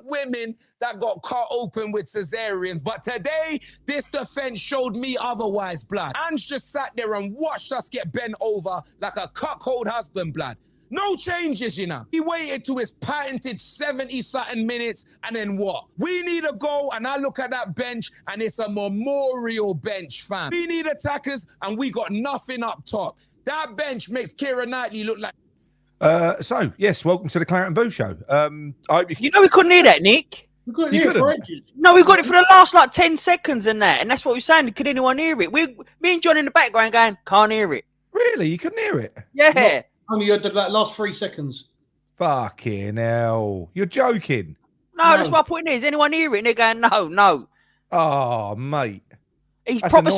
women that got cut open with cesareans, but today this defense showed me otherwise, blood. Ange just sat there and watched us get bent over like a cuckold husband, blood. No changes, you know. He waited to his patented 70-something minutes, and then what? We need a goal, and I look at that bench, and it's a memorial bench, fam. We need attackers, and we got nothing up top. That bench makes Keira Knightley look like... So, yes, welcome to the Claret and Boo Show. I hope you know we couldn't hear that, Nick. We couldn't hear it for ages. No, we got it for the last, 10 seconds and that, and that's what we're saying. Could anyone hear it? Me and John in the background going, can't hear it. Really? You couldn't hear it? Yeah. Only heard the last 3 seconds. Fucking hell. You're joking. No, that's what I put in there. Is anyone hear it? And they're going, no. Oh, mate. He proper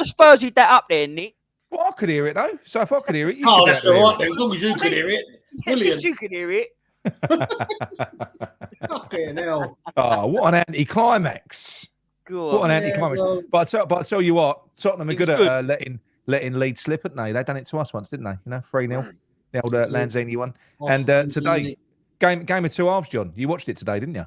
Spursed that up there, Nick. Well, I could hear it, though. So if I could hear it, you should. Oh, that's all right, then. As long as you could hear it. Brilliant. You could hear it. Fucking hell. Oh, what an anticlimax. What an anticlimax. Well, but I tell you what, Tottenham are good at letting Leeds slip, haven't they? They done it to us once, didn't they? 3-0. The old Lanzini one. And today, game of two halves, John. You watched it today, didn't you?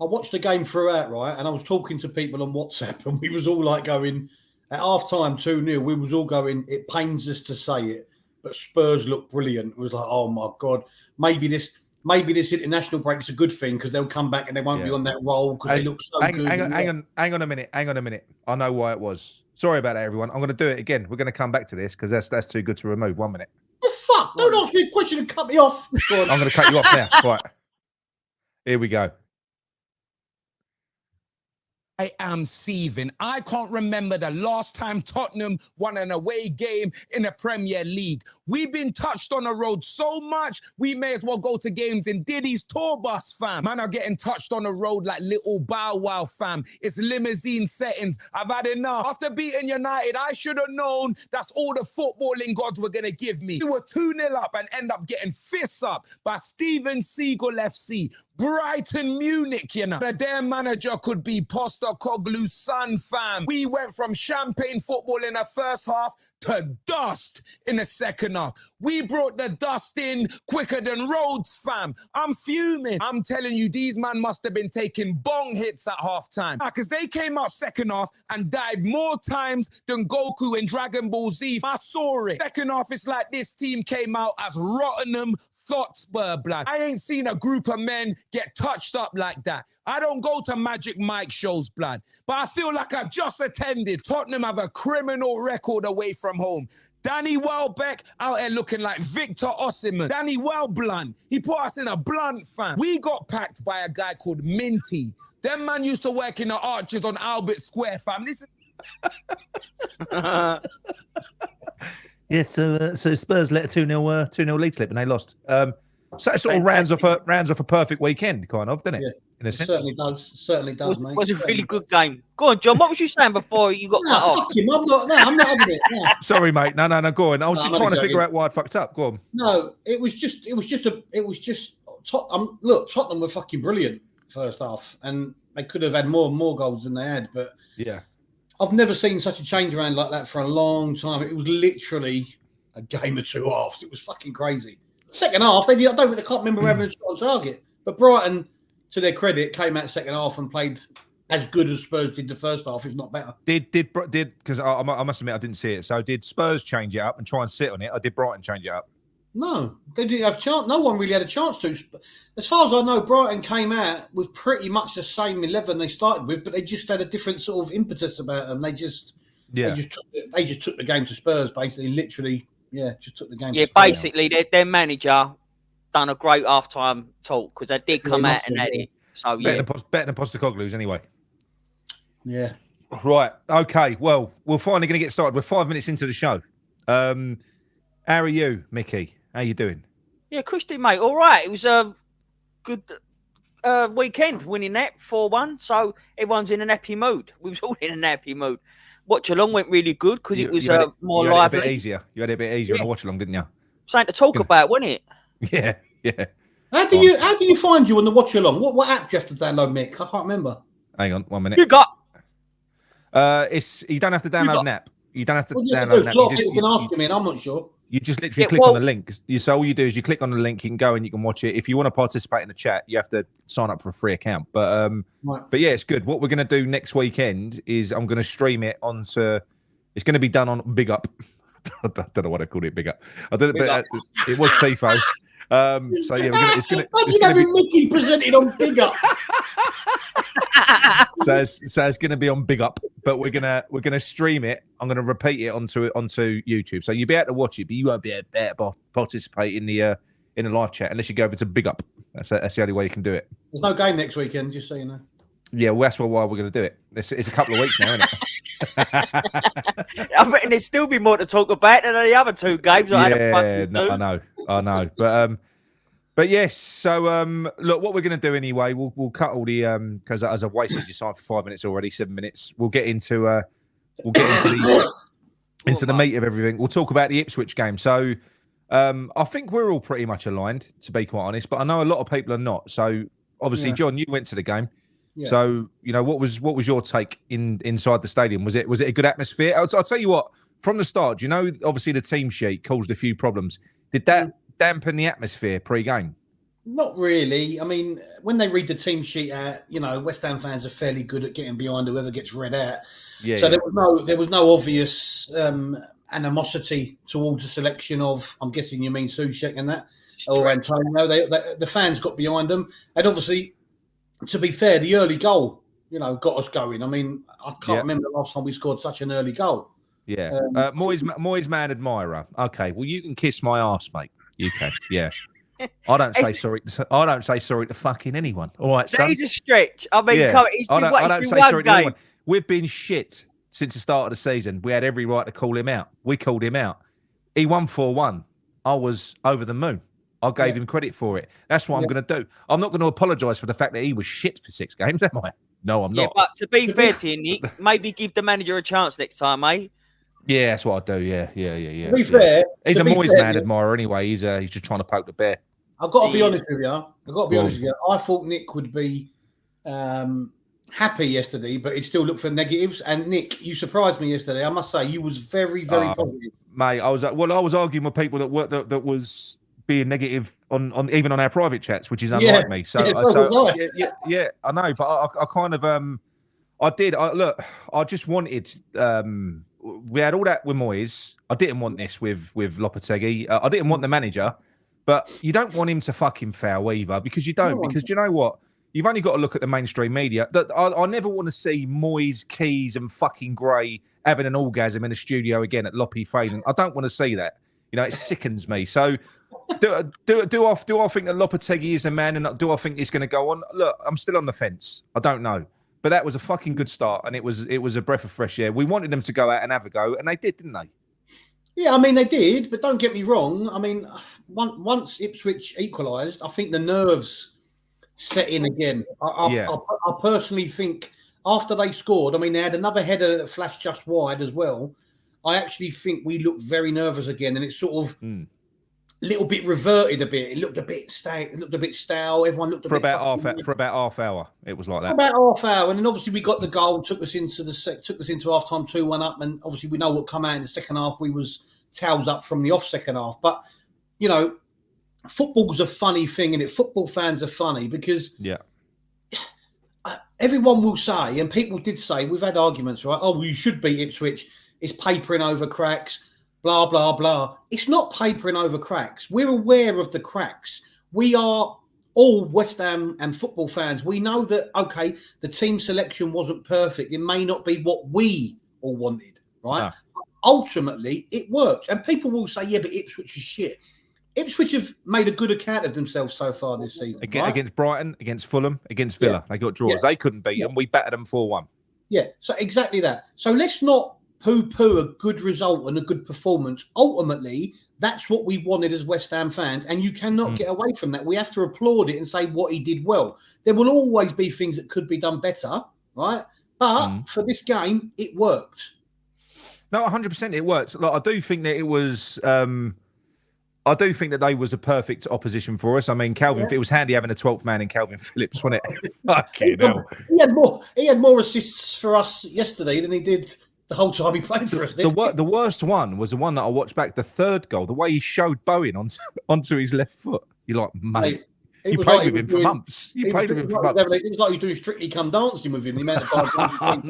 I watched the game throughout, right? And I was talking to people on WhatsApp, and we was all going, at half-time 2-0, we was all going, it pains us to say it, but Spurs look brilliant. It was like, oh, my God, maybe this international break is a good thing because they'll come back and they won't be on that roll because they look so good. Hang on a minute. I know why it was. Sorry about that, everyone. I'm going to do it again. We're going to come back to this because that's too good to remove. 1 minute. The fuck? Don't ask me a question and cut me off. I'm going to cut you off now. Right. Here we go. I am seething. I can't remember the last time Tottenham won an away game in the Premier League. We've been touched on the road so much, we may as well go to games in Diddy's tour bus, fam. Man are getting touched on the road like little Bow Wow, fam. It's limousine settings. I've had enough. After beating United, I should have known that's all the footballing gods were going to give me. We were 2-0 up and end up getting fists up by Steven Seagull FC. Brighton, Munich, you know. The damn manager could be Postecoglou's son, fam. We went from champagne football in the first half to dust in the second half. We brought the dust in quicker than Rhodes, fam. I'm fuming. I'm telling you, these man must have been taking bong hits at halftime. Because they came out second half and died more times than Goku in Dragon Ball Z. I saw it. Second half, it's like this team came out as Rottenham Hotspur, blood. I ain't seen a group of men get touched up like that. I don't go to Magic Mike shows, blood, but I feel like I just attended. Tottenham have a criminal record away from home. Danny Welbeck out here looking like Victor Osimhen. Danny Welblunt, he put us in a blunt, fam. We got packed by a guy called Minty. Them man used to work in the arches on Albert Square, fam. Listen. Yeah, so Spurs let a 2-0 lead slip and they lost. So it sort of rounds off a perfect weekend, kind of, doesn't it? Yeah, in a sense. Certainly does, mate. It was a really good game. Go on, John. What was you saying before you got cut off? Fuck him. I'm not having it. No. Sorry, mate. No. Go on. I was just trying to figure out why I'd fucked up. Go on. No, it was just. Look, Tottenham were fucking brilliant first half, and they could have had more goals than they had. But yeah. I've never seen such a change around like that for a long time. It was literally a game of two halves. It was fucking crazy. Second half, I can't remember having a shot on target. But Brighton, to their credit, came out second half and played as good as Spurs did the first half, if not better. Did because I must admit I didn't see it. So did Spurs change it up and try and sit on it, or did Brighton change it up? No, they didn't have a chance. No one really had a chance to. As far as I know, Brighton came out with pretty much the same 11 they started with, but they just had a different sort of impetus about them. They just took the game to Spurs, basically, literally. Yeah, just took the game. Yeah, basically, their manager done a great halftime talk because they did come out and had it. So yeah, better than Postecoglou's anyway. Yeah. Right. Okay. Well, we're finally going to get started. We're 5 minutes into the show. How are you, Mickey? How you doing? Yeah, Christy, mate. All right. It was a good weekend, winning that 4-1. So everyone's in an happy mood. We was all in an happy mood. Watch along went really good because it was more lively. You had it a bit easier on the watch along, didn't you? Something to talk about, wasn't it? Yeah. How do you find you on the watch along? What app do you have to download, Mick? I can't remember. Hang on, 1 minute. You got. You don't have to download an app. You don't have to download an app. A lot of people can ask me, and I'm not sure. You just literally click on the link. So all you do is you click on the link. You can go and you can watch it. If you want to participate in the chat, you have to sign up for a free account. But yeah, it's good. What we're going to do next weekend is I'm going to stream it onto. It's going to be done on Big Up. I don't know what I called it, Big Up. I don't know, but it was Tifo. So yeah, it's going to be Mickey presented on Big Up. so it's going to be on Big Up, but we're gonna stream it. I'm going to repeat it onto YouTube, so you'll be able to watch it, but you won't be able to participate in the live chat unless you go over to Big Up. That's the only way you can do it. There's no game next weekend, just so you know. Yeah, well, that's why we're going to do it. It's a couple of weeks now, isn't it? I reckon there'd still be more to talk about than the other two games. I know, but yes. So look, what we're going to do anyway, we'll cut all the because as I've wasted your time for 5 minutes already, 7 minutes. We'll get into the meat of everything. We'll talk about the Ipswich game. So I think we're all pretty much aligned, to be quite honest. But I know a lot of people are not. So obviously, John, you went to the game. Yeah. So what was your take inside the stadium? Was it a good atmosphere? I'll tell you what. From the start, obviously the team sheet caused a few problems. Did that dampen the atmosphere pre-game? Not really. I mean, when they read the team sheet out, West Ham fans are fairly good at getting behind whoever gets read out. Yeah. So there was no obvious animosity towards the selection of. I'm guessing you mean Soucek and that, or Antonio. The fans got behind them, and obviously, to be fair, the early goal, got us going. I mean, I can't remember the last time we scored such an early goal. Yeah, Moyes man admirer. Okay, well you can kiss my arse, mate. You can. Yeah. I don't say sorry. I don't say sorry to fucking anyone. All right, son. That is a stretch. I mean, I don't say sorry to anyone. We've been shit since the start of the season. We had every right to call him out. We called him out. He won 4-1. I was over the moon. I gave him credit for it. That's what I'm going to do. I'm not going to apologise for the fact that he was shit for 6 games, am I? No, I'm not. But to be fair to you, Nick, maybe give the manager a chance next time, mate. Yeah, that's what I do. Yeah. To be fair, he's a Moyes man admirer anyway. He's just trying to poke the bear. I've got to be honest with you. I thought Nick would be happy yesterday, but he'd still look for negatives. And Nick, you surprised me yesterday. I must say, you was very, very positive. Mate, I was arguing with people that was being negative on even on our private chats, which is unlike me. So I know, but I kind of I did. I just wanted. We had all that with Moyes. I didn't want this with Lopetegui. I didn't want the manager, but you don't want him to fucking fail either, because you don't. Because you know what? You've only got to look at the mainstream media. I never want to see Moyes, Keys, and fucking Gray having an orgasm in a studio again at Loppe failing. I don't want to see that. It sickens me. So, do I think that Lopetegui is a man, and do I think he's going to go on? Look, I'm still on the fence. I don't know. But that was a fucking good start, and it was a breath of fresh air. We wanted them to go out and have a go, and they did, didn't they? Yeah, I mean, they did, but don't get me wrong. I mean, once Ipswich equalised, I think the nerves set in again. I personally think after they scored, I mean, they had another header that flashed just wide as well. I actually think we looked very nervous again, and it's sort of little bit reverted a bit. It looked a bit stale. Everyone looked for about half hour. It was like that. For about half hour, and then obviously we got the goal, took us into half time 2-1 up, and obviously we know what come out in the second half. We was towels up from the off second half, but football's a funny thing, and football fans are funny because everyone will say, and people did say, we've had arguments, right? Oh, well, you should beat Ipswich. It's papering over cracks. Blah, blah, blah. It's not papering over cracks. We're aware of the cracks. We are all West Ham and football fans. We know that, okay, the team selection wasn't perfect. It may not be what we all wanted, right? No. Ultimately, it worked. And people will say, yeah, but Ipswich is shit. Ipswich have made a good account of themselves so far this season. Against Brighton, against Fulham, against Villa. They got draws. Yeah. They couldn't beat them. We battered them 4-1. Yeah, so exactly that. So let's not poo-poo a good result and a good performance. Ultimately, that's what we wanted as West Ham fans, and you cannot get away from that. We have to applaud it and say what he did well. There will always be things that could be done better, right? But for this game, it worked. No, 100% it worked. Like, I do think that it was... I do think that they was a perfect opposition for us. I mean, it was handy having a 12th man in Calvin Phillips, wasn't it? Fucking hell. He had more assists for us yesterday than he did the whole time he played for us. The worst one was the one that I watched back, the third goal, the way he showed Bowen onto his left foot. You're like, mate, you played with him for months. You played with him for months. It was like he was doing Strictly Come Dancing with him, the amount of times.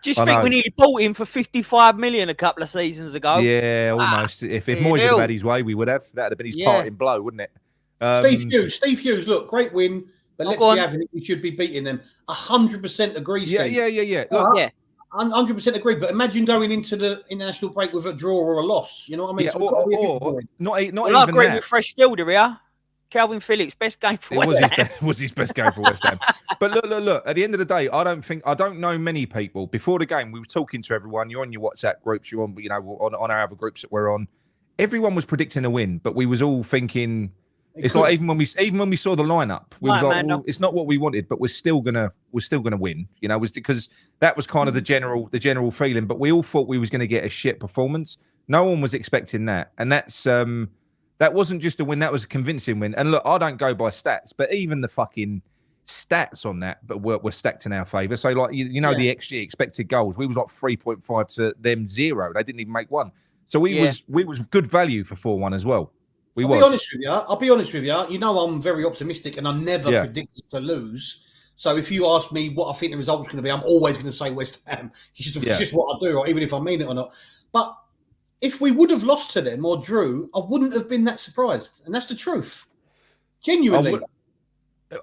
Just think when he bought him for 55 million a couple of seasons ago. Yeah, almost. If Moyes had had his way, we would have. That would have been his parting blow, wouldn't it? Steve Hughes, look, great win, but let's be having it. We should be beating them. 100% agree, Steve. Yeah. Look, 100% agree. But imagine going into the international break with a draw or a loss. You know what I mean? Yeah, so not even I agree that. with fresh fielder here. Calvin Phillips, best game for West Ham. Was his best game for West Ham. But look. At the end of the day, I don't know many people. Before the game, we were talking to everyone. You're on your WhatsApp groups. You're on, on our other groups that we're on. Everyone was predicting a win, but we was all thinking. It's like even when we saw the lineup, we was like, well, it's not what we wanted, but we're still gonna win. Was because that was kind of the general feeling. But we all thought we was going to get a shit performance. No one was expecting that, and that's that wasn't just a win. That was a convincing win. And look, I don't go by stats, but even the fucking stats on that, but were stacked in our favour. So like the XG, expected goals, we was like 3.5 to them 0. They didn't even make one. So we was good value for 4-1 as well. I'll be honest with you. You know, I'm very optimistic and I never predicted to lose. So if you ask me what I think the result's going to be, I'm always going to say West Ham. It's just what I do, or even if I mean it or not. But if we would have lost to them or drew, I wouldn't have been that surprised. And that's the truth. Genuinely.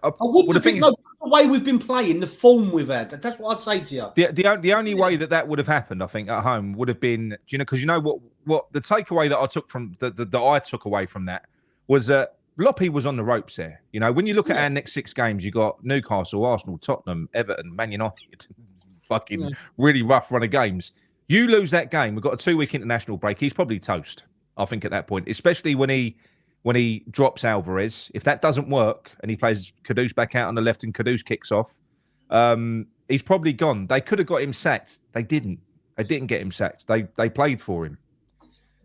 I wouldn't have been, the way we've been playing, the form we've had. That's what I'd say to you. The only way that would have happened, I think, at home would have been, because you know what the takeaway that I took from that I took away from that was that Loppe was on the ropes there. You know, when you look at our next 6 games, you got Newcastle, Arsenal, Tottenham, Everton, Man United, fucking really rough run of games. You lose that game, we've got a 2-week international break. He's probably toast, I think, at that point, especially when he drops Alvarez. If that doesn't work and he plays Kudus back out on the left and Kudus kicks off, he's probably gone. They could have got him sacked. They didn't. They didn't get him sacked. They played for him.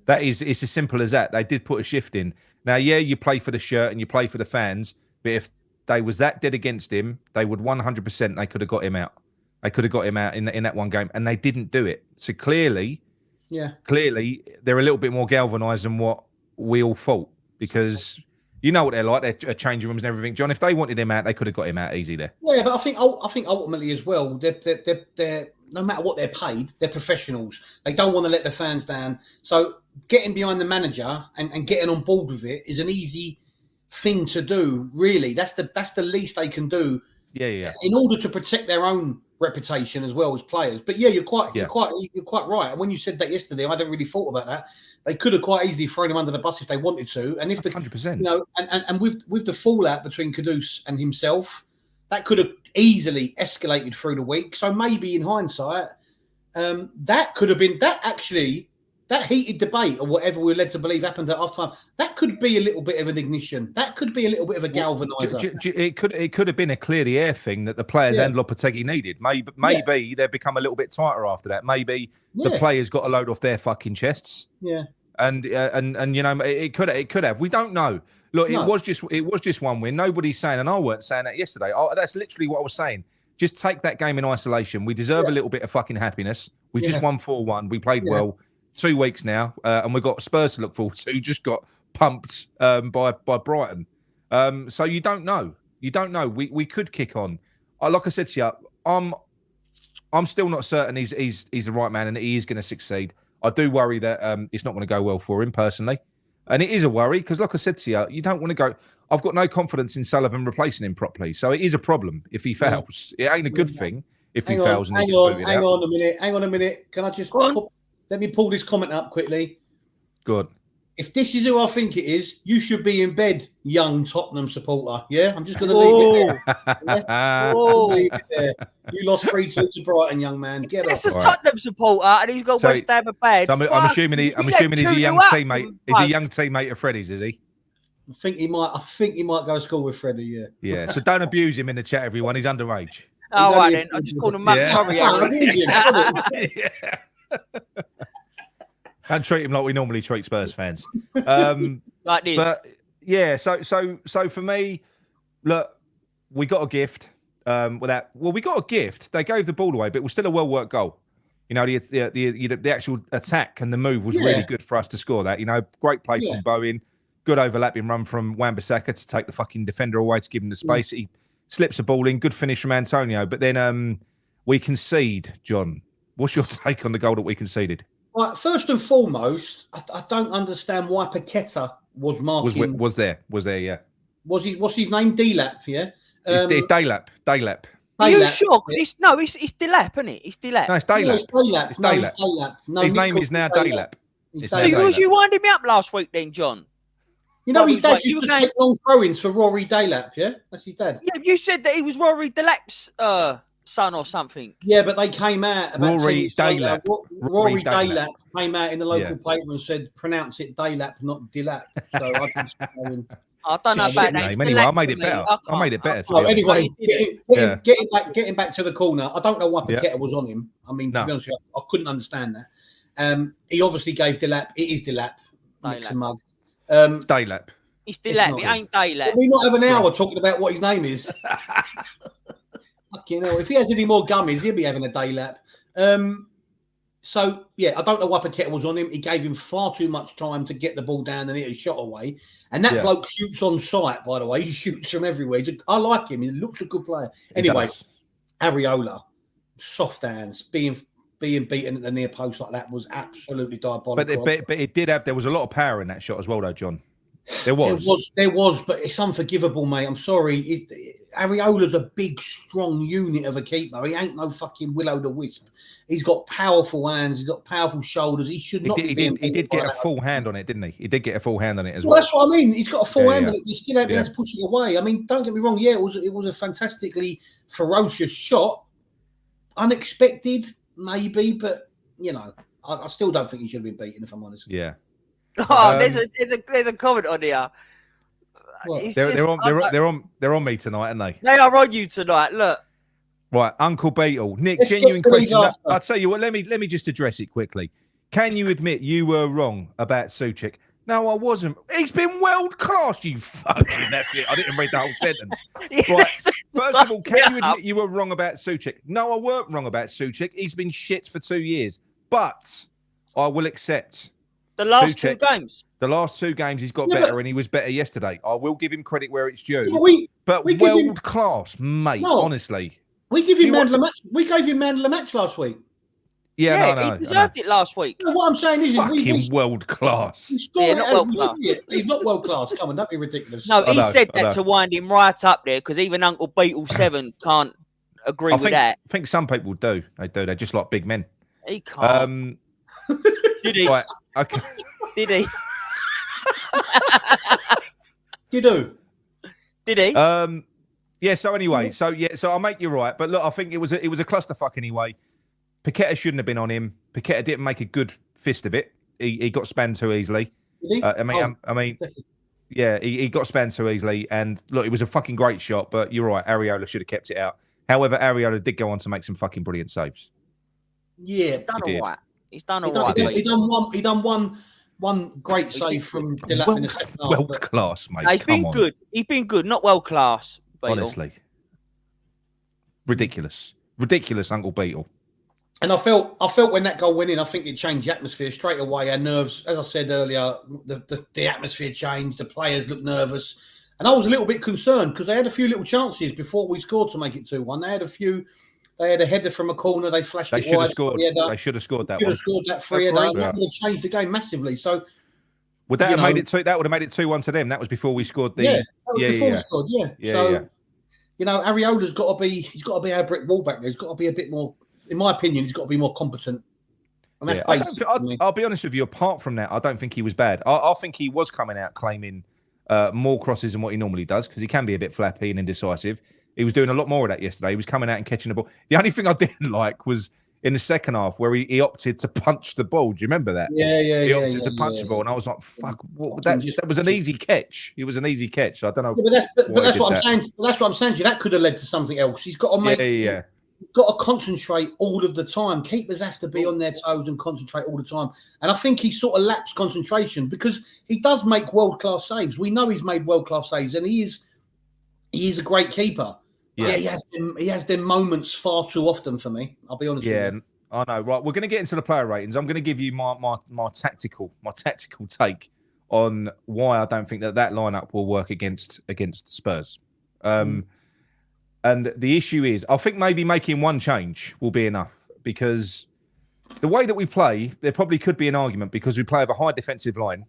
It's as simple as that. They did put a shift in. Now, you play for the shirt and you play for the fans, but if they was that dead against him, they would 100%, they could have got him out. They could have got him out in that one game, and they didn't do it. So clearly, they're a little bit more galvanised than what we all thought, because you know what they're like. They're changing rooms and everything. John, if they wanted him out, they could have got him out easy there. Yeah, but I think ultimately as well, they're no matter what they're paid, they're professionals. They don't want to let the fans down. So getting behind the manager and getting on board with it is an easy thing to do. Really, that's the least they can do. Yeah. In order to protect their own reputation as well as players. But you're quite right. And when you said that yesterday, I hadn't really thought about that. They could have quite easily thrown him under the bus if they wanted to. And if 100%, and with the fallout between Kudus and himself, that could have easily escalated through the week. So maybe in hindsight, that could have been that heated debate or whatever we're led to believe happened at half time. That could be a little bit of an ignition. That could be a little bit of a galvanizer. It could have been a clear the air thing that the players and Lopetegui needed. Maybe they've become a little bit tighter after that. Maybe the players got a load off their fucking chests. Yeah. And you know, it could have. We don't know. Look, it was just one win. Nobody's saying, and I weren't saying that yesterday. That's literally what I was saying. Just take that game in isolation. We deserve a little bit of fucking happiness. We just won 4-1. We played well. 2 weeks now, and we've got Spurs to look forward to. Just got pumped by Brighton. So you don't know. We could kick on. Like I said to you, I'm still not certain he's the right man and that he is going to succeed. I do worry that it's not going to go well for him personally, and it is a worry because, like I said to you, you don't want to go. I've got no confidence in Sullivan replacing him properly, so it is a problem if he fails. It ain't a good thing if he fails. Hang on a minute. Can I just? Let me pull this comment up quickly. Good. If this is who I think it is, you should be in bed, young Tottenham supporter. Yeah, I'm just going to leave it there. Leave it there. You lost 3-2 to Brighton, young man. Get off. That's a Tottenham supporter, and he's got West Ham a bad. So I'm assuming he's a young teammate. He's a young teammate of Freddie's, is he? I think he might go to school with Freddie. Yeah. Yeah. So don't abuse him in the chat, everyone. He's underage. Oh, right then. I just called him Matt Torrey. Yeah. And treat him like we normally treat Spurs fans. Like this. But yeah, so for me, look, we got a gift. We got a gift. They gave the ball away, but it was still a well-worked goal. You know, the actual attack and the move was really good for us to score that. You know, great play from Bowen, good overlapping run from Wan-Bissaka to take the fucking defender away to give him the space. He slips a ball in, good finish from Antonio. But then we concede, John. What's your take on the goal that we conceded? Right, first and foremost, I don't understand why Paqueta was marking. Was there, yeah. What's his name? Delap, yeah? It's Delap. Are you sure? It's Delap, isn't it? It's Delap. No, it's Delap. No, it's Delap. It's No, Delap. it's Delap. No, his Nick name is now Delap. So was you winding me up last week then, John? You know, his dad used to take long throw-ins for Rory Delap, yeah? That's his dad. Yeah, you said that he was Rory Delap's son or something. Yeah, but they came out about Rory Delap. Rory Delap came out in the local paper and said, pronounce it Delap, not Delap. So I just I don't know about that. Anyway, I made it better. I made it better. Oh, anyway, getting back to the corner, I don't know why Paqueta was on him. I mean, to be honest with you, I couldn't understand that. He obviously gave Delap. It is Delap. Mix and mug. Delap. It's Delap. It ain't Delap. Can we not have an hour talking about what his name is? Fucking hell. If he has any more gummies, he'll be having a Delap. So, yeah, I don't know why Paqueta was on him. He gave him far too much time to get the ball down and hit a shot away. And that bloke shoots on sight, by the way. He shoots from everywhere. I like him. He looks a good player. Anyway, Areola, soft hands, being beaten at the near post like that was absolutely diabolical. But there was a lot of power in that shot as well, though, John. There was, but it's unforgivable, mate. I'm sorry. Areola's a big, strong unit of a keeper. He ain't no fucking will-o'-the-wisp. He's got powerful hands. He's got powerful shoulders. He should not. He did get a full hand on it, didn't he? He did get a full hand on it as well. Well, that's what I mean. He's got a full hand on it. He still ain't been able to push it away. I mean, don't get me wrong. Yeah, it was a fantastically ferocious shot. Unexpected, maybe, but you know, I still don't think he should have been beaten. If I'm honest. Yeah. Oh, there's a comment on here. They're on me tonight, aren't they? They are on you tonight. Look. Right, Uncle Beetle. Nick, genuine question. I'll tell you what, let me just address it quickly. Can you admit you were wrong about Souček? No, I wasn't. He's been world class, you fucking. That's it. I didn't read the whole sentence. Right. First of all, can you admit you were wrong about Souček? No, I weren't wrong about Souček. He's been shit for 2 years. But I will accept. The last Souček, 2 games. The last 2 games, he's got better, and he was better yesterday. I will give him credit where it's due. Yeah, we world class, mate. No, honestly, we give him Mandela match. We gave him Mandela match last week. Yeah, no, he deserved it last week. No, what I'm saying is, fucking world class. He's not world class. Come on, don't be ridiculous. No, he said that to wind him right up there because even Uncle Beetle 7 can't agree with that. I think some people do. They do. They're just like big men. He can't. Did he? Right, okay. Did he? Did he? Yeah. So anyway, so I'll make you right. But look, I think it was a clusterfuck anyway. Paqueta shouldn't have been on him. Paqueta didn't make a good fist of it. He got spanned too easily. Did he? He got spanned too easily. And look, it was a fucking great shot. But you're right, Areola should have kept it out. However, Areola did go on to make some fucking brilliant saves. Yeah, he's done all right. He done one great save from Delap in the second half. World class, mate. He's been good. He's been good. Not world class. Beetle. Honestly, ridiculous, Uncle Beetle. And I felt when that goal went in, I think it changed the atmosphere straight away. Our nerves, as I said earlier, the atmosphere changed. The players looked nervous, and I was a little bit concerned because they had a few little chances before we scored to make it 2-1. They had a header from a corner. They flashed it wide. They should have scored that. Should have scored that 3-header. That would have changed the game massively. So would that have made it 2? That would have made it 2-1 to them. That was before we scored the. Before we scored. So you know, Areola's got to be. He's got to be our brick wall back there. He's got to be a bit more. In my opinion, he's got to be more competent. And that's basic. I'll be honest with you. Apart from that, I don't think he was bad. I think he was coming out claiming more crosses than what he normally does because he can be a bit flappy and indecisive. He was doing a lot more of that yesterday. He was coming out and catching the ball. The only thing I didn't like was in the second half where he opted to punch the ball. Do you remember that? He opted to punch the ball, and I was like, "Fuck!" That was an easy catch. It was an easy catch. I don't know. Yeah, but that's what I'm saying. That's what I'm saying to you. That could have led to something else. He's got to make. He's got to concentrate all of the time. Keepers have to be on their toes and concentrate all the time. And I think he sort of lapsed concentration because he does make world class saves. We know he's made world class saves, and he is a great keeper. Yes. He has them moments far too often for me. I'll be honest with you. I know. Right, we're going to get into the player ratings. I'm going to give you my tactical take on why I don't think that lineup will work against Spurs. And the issue is, I think maybe making one change will be enough, because the way that we play, there probably could be an argument because we play with a high defensive line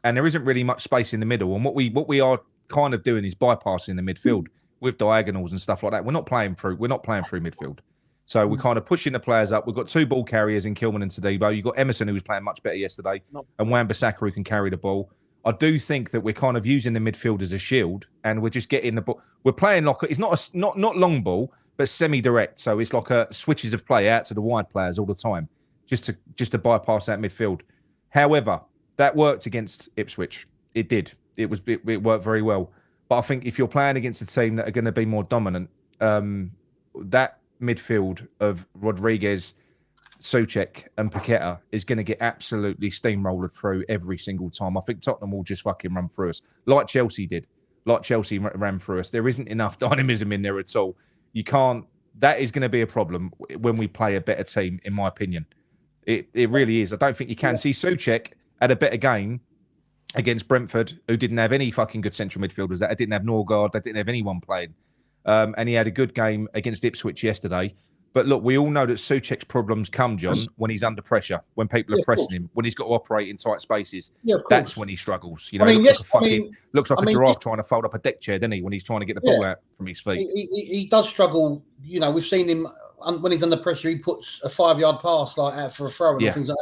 and there isn't really much space in the middle. And what we are kind of doing is bypassing the midfield with diagonals and stuff like that. We're not playing through midfield. So we're kind of pushing the players up. We've got two ball carriers in Kilman and Todibo. You've got Emerson, who was playing much better yesterday, and Wan-Bissaka, who can carry the ball. I do think that we're kind of using the midfield as a shield, and we're just getting the ball. We're playing like it's not long ball, but semi-direct. So it's like a switches of play out to the wide players all the time, just to bypass that midfield. However, that worked against Ipswich. It did. It worked very well. But I think if you're playing against a team that are going to be more dominant, that midfield of Rodriguez, Souček and Paqueta is going to get absolutely steamrolled through every single time. I think Tottenham will just fucking run through us like Chelsea did. Like Chelsea ran through us. There isn't enough dynamism in there at all. You can't. That is going to be a problem when we play a better team, in my opinion. It really is. I don't think you can see Souček at a better game against Brentford, who didn't have any fucking good central midfielders. That didn't have Norgard. They didn't have anyone playing. And he had a good game against Ipswich yesterday. But look, we all know that Souček's problems come, John, when he's under pressure, when people are pressing him, when he's got to operate in tight spaces. That's when he struggles. You know, looks like a giraffe trying to fold up a deck chair, doesn't he, when he's trying to get the ball out from his feet. He does struggle. You know, we've seen him when he's under pressure, he puts a 5-yard pass like out for a throw and things like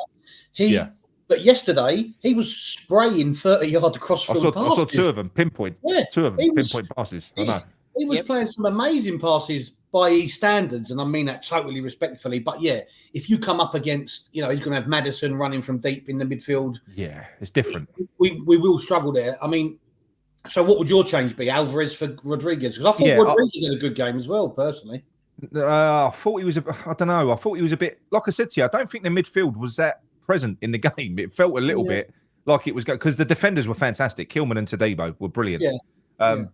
that. But yesterday, he was spraying 30-yard cross-field passes. I saw two of them, pinpoint. Yeah, two of them, pinpoint passes. I know. He was playing some amazing passes by his standards, and I mean that totally respectfully. But yeah, if you come up against, he's going to have Maddison running from deep in the midfield. Yeah, it's different. We will struggle there. I mean, so what would your change be? Alvarez for Rodriguez? Because I thought Rodriguez had a good game as well, personally. I thought he was I don't know. I thought he was a bit, like I said to you, I don't think the midfield was that present in the game. It felt a little bit like it was going, because the defenders were fantastic. Kilman and Todibo were brilliant. Yeah. And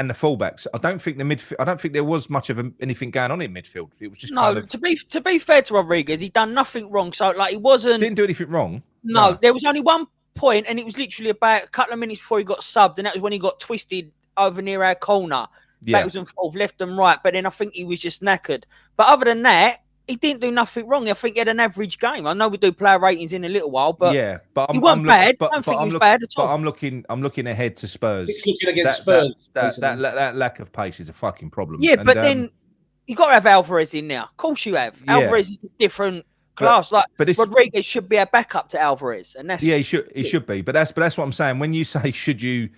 the fullbacks. I don't think there was much of anything going on in midfield. It was just to be fair to Rodriguez, he done nothing wrong. So he didn't do anything wrong. No, there was only one point, and it was literally about a couple of minutes before he got subbed, and that was when he got twisted over near our corner. Backwards and forth, left and right. But then I think he was just knackered. But other than that, he didn't do nothing wrong. I think he had an average game. I know we do player ratings in a little while, but he wasn't bad. I don't think he was bad at all. But I'm looking ahead to Spurs. Looking against Spurs. That lack of pace is a fucking problem. Yeah, but then you got to have Alvarez in there. Of course you have. Alvarez is a different class. But Rodriguez should be a backup to Alvarez, and that's he should be. But that's what I'm saying. When you say should you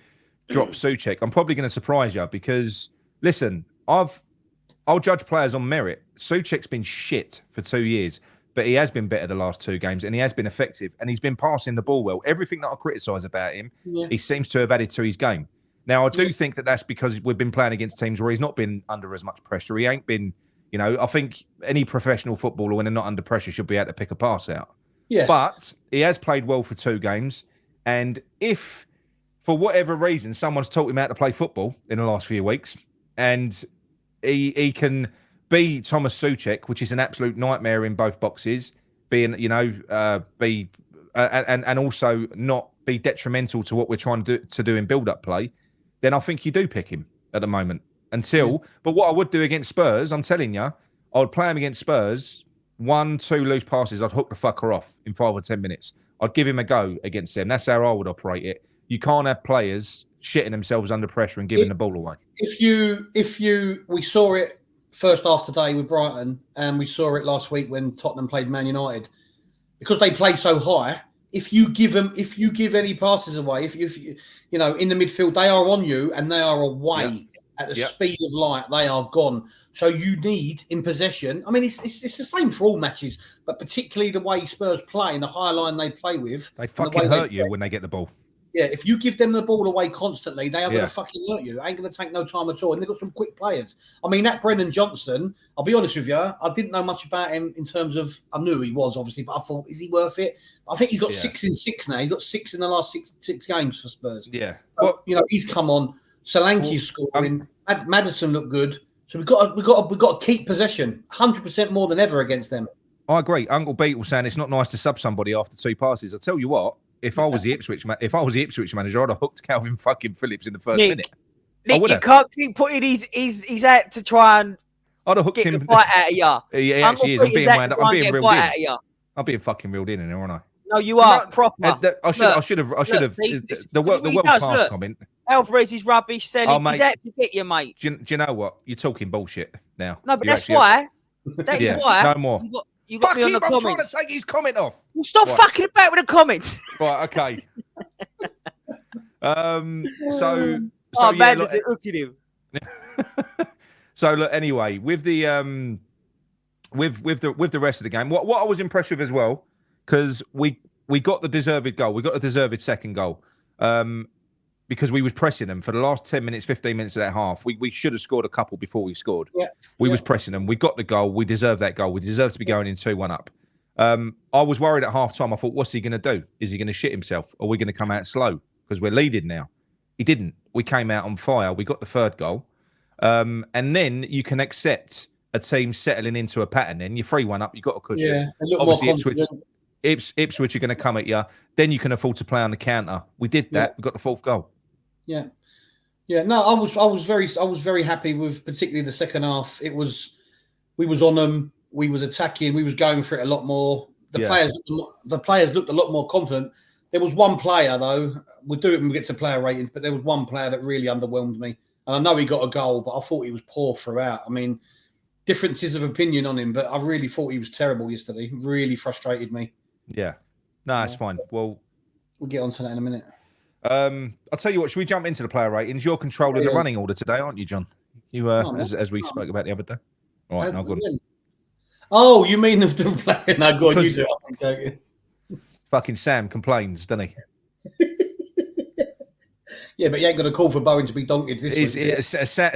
drop Souček, I'm probably going to surprise you, because listen, I'll judge players on merit. Souček's been shit for 2 years, but he has been better the last two games, and he has been effective, and he's been passing the ball well. Everything that I criticise about him, he seems to have added to his game. Now, I do think that that's because we've been playing against teams where he's not been under as much pressure. He ain't been, I think any professional footballer, when they're not under pressure, should be able to pick a pass out. Yeah. But he has played well for 2 games, and if, for whatever reason, someone's taught him how to play football in the last few weeks, and he can be Thomas Souček, which is an absolute nightmare in both boxes, and also not be detrimental to what we're trying to do in build-up play, then I think you do pick him at the moment. But what I would do against Spurs, I'm telling you, I would play him against Spurs, 1-2 loose passes, I'd hook the fucker off in 5 or 10 minutes. I'd give him a go against them. That's how I would operate it. You can't have players shitting themselves under pressure and giving the ball away. We saw it first half today with Brighton, and we saw it last week when Tottenham played Man United, because they play so high. If you give any passes away, if in the midfield, they are on you and they are away at the speed of light. They are gone. So you need in possession. I mean, it's the same for all matches, but particularly the way Spurs play and the high line they play with. They fucking hurt you when they get the ball. Yeah, if you give them the ball away constantly, they are going to fucking hurt you. Ain't going to take no time at all. And they've got some quick players. I mean, that Brennan Johnson, I'll be honest with you, I didn't know much about him in terms of, I knew he was, obviously, but I thought, is he worth it? I think he's got 6 in 6 now. He's got 6 in the last six games for Spurs. Yeah. Well, he's come on. Solanke's scoring. Maddison looked good. So we've got to keep possession 100% more than ever against them. I agree. Uncle Beetle saying it's not nice to sub somebody after 2 passes. I tell you what, if I was the Ipswich manager, I'd have hooked Calvin fucking Phillips in the first minute. Nick, you can't keep putting his out to try and I'd have hooked get him. the bite out of you. He actually is. I'm being wound up. I'm being reeled in. I'm being fucking reeled in here, aren't I? No, you are proper. I should have. The world class comment. Alvarez is rubbish. Selling. He's out to get you, mate. Do you know what? You're talking bullshit now. No, but that's why. That is why. No more. You got me on the comments. I'm trying to take his comment off. Well, stop fucking about with the comments. Right. Okay. So man, hooking him. So look. Anyway, with the with the rest of the game, what I was impressed with as well, because we got the deserved goal, we got the deserved second goal, because we was pressing them for the last 10 minutes, 15 minutes of that half. We should have scored a couple before we scored. Yeah. We was pressing them. We got the goal. We deserved that goal. We deserved to be going in 2-1 up. I was worried at half time. I thought, what's he going to do? Is he going to shit himself? Or are we going to come out slow? Because we're leading now. He didn't. We came out on fire. We got the third goal. And then you can accept a team settling into a pattern. Then you're 3-1 up. You got a cushion. Yeah, obviously, Ipswich are going to come at you. Then you can afford to play on the counter. We did that. We got the fourth goal. Yeah. No, I was very happy with particularly the second half. We was on them. We was attacking. We was going for it a lot more. The players looked a lot more confident. There was one player though. We'll do it when we get to player ratings. But there was one player that really underwhelmed me. And I know he got a goal, but I thought he was poor throughout. I mean, differences of opinion on him, but I really thought he was terrible yesterday. Really frustrated me. Yeah. No, it's fine. Well, we'll get on to that in a minute. I'll tell you what, should we jump into the player ratings? You're controlling the running order today, aren't you, John? You as we spoke about the other day. All right, now go on. Oh, you mean of the player? No, go on, you do it. I'm joking. Fucking Sam complains, doesn't he? Yeah, but you ain't got a call for Bowen to be donkeyed this week.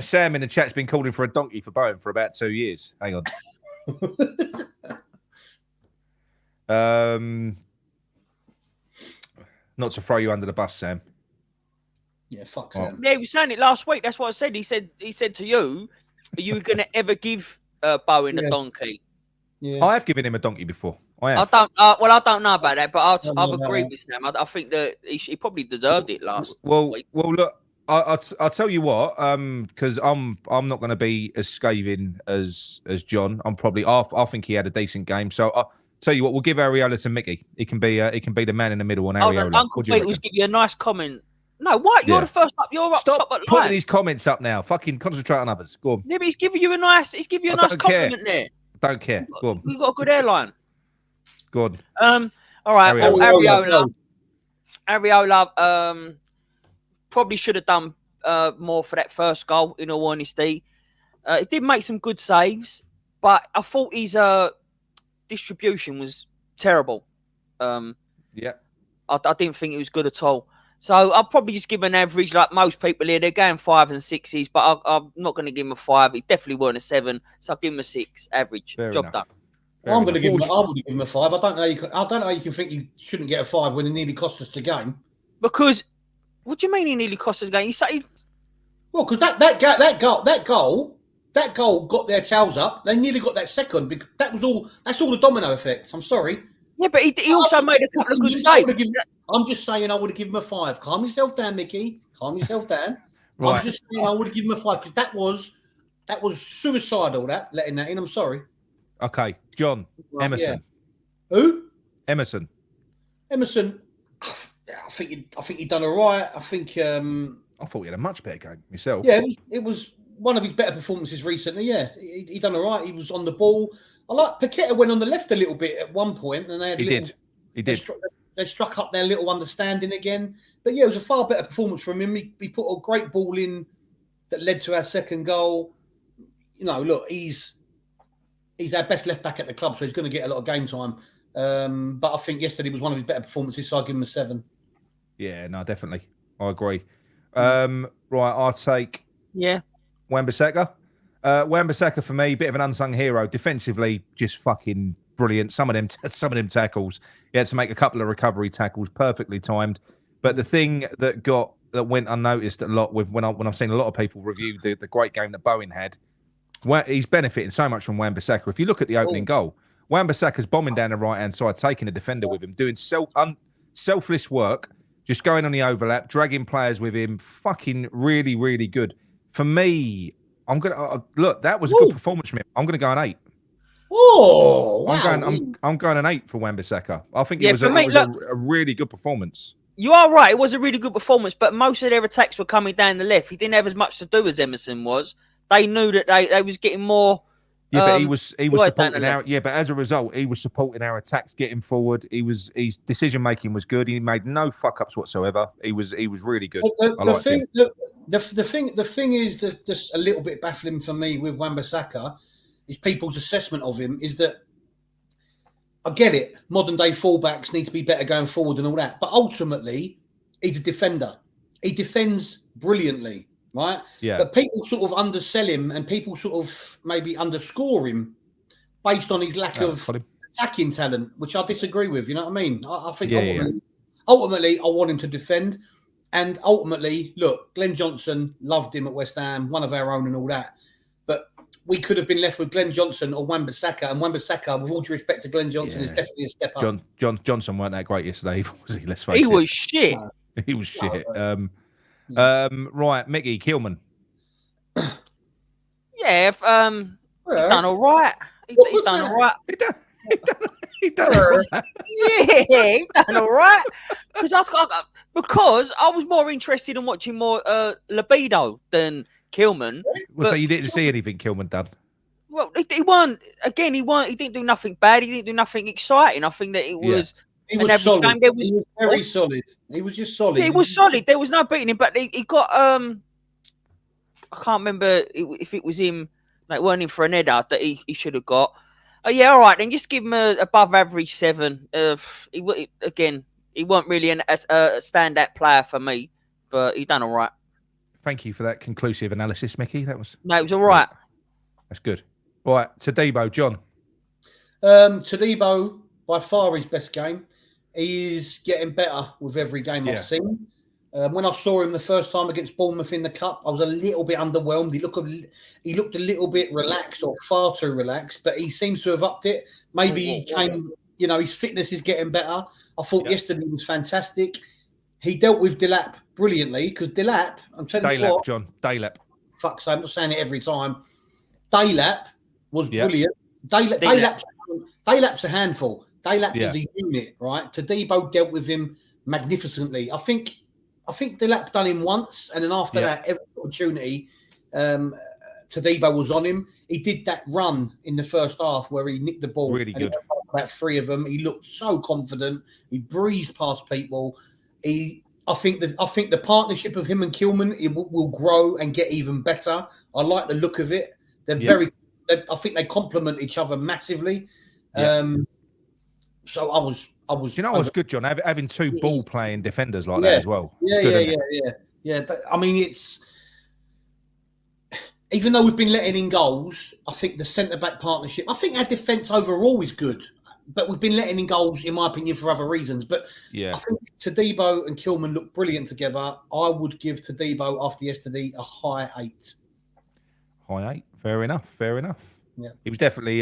Sam in the chat's been calling for a donkey for Bowen for about 2 years. Hang on. Not to throw you under the bus, Sam. Yeah, fuck Sam. Yeah, he was saying it last week. That's what I said. He said to you, are you going to ever give Bowen a donkey? Yeah. I have given him a donkey before. I have. I don't know about that, but I've agreed with Sam. I think that he probably deserved it last week. Well, look, I'll tell you what, because I'm not going to be as scathing as John. I think he had a decent game. So I'll tell you what, we'll give Areola to Micky. He can be the man in the middle on Areola. Uncle Pete was give you a nice comment. No, what? You're the first up. You're up top. Stop putting these comments up now. Fucking concentrate on others. Go on. Yeah, but he's giving you a nice. Compliment there. I don't care. Go on. You've got a good airline. Go on. All right. Areola. Probably should have done more for that first goal. In all honesty, he did make some good saves, but I thought his distribution was terrible. I didn't think it was good at all. So I'll probably just give him an average, like most people here. They're going 5s and 6s, but I'm not going to give him a 5. He definitely weren't a 7, so I'll give him a 6 average. Job done. I'm going to give him. I would give him a 5. I don't know how you can think you shouldn't get a 5 when it nearly cost us the game. Because what do you mean he nearly cost us the game? You say, well, because that goal got their tails up. They nearly got that second. Because that's all the domino effect. I'm sorry. Yeah, but he also made a couple of good saves. I'm just saying I would have given him a 5. Calm yourself down, Mickey. Calm yourself down. Right. I'm just saying I would have given him a 5 because that was suicidal. That letting that in. I'm sorry. Okay, John Emerson. Yeah. Who? Emerson. I think he done all right. I thought he had a much better game myself. Yeah, it was one of his better performances recently. Yeah, he done all right. He was on the ball. I like Paqueta went on the left a little bit at one point, and He did. They struck up their little understanding again. But yeah, it was a far better performance from him. He put a great ball in that led to our second goal. You know, look, he's our best left back at the club, so he's going to get a lot of game time. But I think yesterday was one of his better performances, so I give him a 7. Yeah, no, definitely, I agree. Right, I'll take Wan-Bissaka. Wan-Bissaka for me, bit of an unsung hero. Defensively, just fucking brilliant. Some of them tackles, he had to make a couple of recovery tackles, perfectly timed. But the thing that went unnoticed a lot when I've seen a lot of people review the great game that Bowen had, he's benefiting so much from Wan-Bissaka. If you look at the opening goal, Wan-Bissaka's bombing down the right-hand side, taking a defender with him, doing selfless work, just going on the overlap, dragging players with him. Fucking really, really good. For me, I'm gonna look. That was a good performance from him. I'm gonna go an 8. Oh, wow. I'm going an 8 for Wan-Bissaka. I think Yeah, it was a really good performance. You are right. It was a really good performance, but most of their attacks were coming down the left. He didn't have as much to do as Emerson was. They knew that they was getting more. Yeah, but he was supporting our. Yeah, but as a result, he was supporting our attacks, getting forward. His decision making was good. He made no fuck ups whatsoever. He was really good. The thing is just a little bit baffling for me with Wan-Bissaka is people's assessment of him is that I get it. Modern day fullbacks need to be better going forward and all that, but ultimately he's a defender. He defends brilliantly. Right? Yeah. But people sort of undersell him and people sort of maybe underscore him based on his lack of attacking talent, which I disagree with. You know what I mean? I think ultimately, I want him to defend. And ultimately, look, Glenn Johnson loved him at West Ham, one of our own and all that. But we could have been left with Glenn Johnson or Wan-Bissaka. And Wan-Bissaka, with all due respect to Glenn Johnson, is definitely a step up. Johnson weren't that great yesterday, was he? Let's face it. He was shit. He was shit. Right, Micky, Kilman. Yeah, he's done all right. He's done all right. He done all right. Yeah, he done all right. Because I was more interested in watching more Libido than Kilman. Well, so you didn't see anything Kilman done? Well, he won. Again, he didn't do nothing bad. He didn't do nothing exciting. I think that it was... He was solid. He was very solid. He was just solid. Yeah, he was solid. There was no beating him, but he got I can't remember if it was him, like weren't him for an header that he should have got. Yeah, all right, then just give him a above average 7. He wasn't really a standout player for me, but he done all right. Thank you for that conclusive analysis, Micky. It was all right. That's good. All right, Todibo, John. Todibo, by far his best game. He's getting better with every game I've seen. When I saw him the first time against Bournemouth in the Cup, I was a little bit underwhelmed. He looked a little bit relaxed or far too relaxed, but he seems to have upped it. Maybe he came, his fitness is getting better. I thought yesterday was fantastic. He dealt with Delap brilliantly because Delap, I'm telling you what. John, Delap. Fuck's sake, I'm not saying it every time. Delap was brilliant. Delap's a handful. Delap is a unit, right? Todibo dealt with him magnificently. I think Delap done him once, and then after that, every opportunity, Todibo was on him. He did that run in the first half where he nicked the ball. Really good. About 3 of them. He looked so confident. He breezed past people. I think the partnership of him and Kilman will grow and get even better. I like the look of it. They're I think they complement each other massively. So I was. You know what's good, John? Having 2 ball-playing defenders like that as well. Yeah. I mean, it's even though we've been letting in goals, I think the centre-back partnership. I think our defence overall is good, but we've been letting in goals, in my opinion, for other reasons. But I think Todibo and Kilman look brilliant together. I would give Todibo after yesterday a high 8. High 8. Fair enough. Yeah, he was definitely.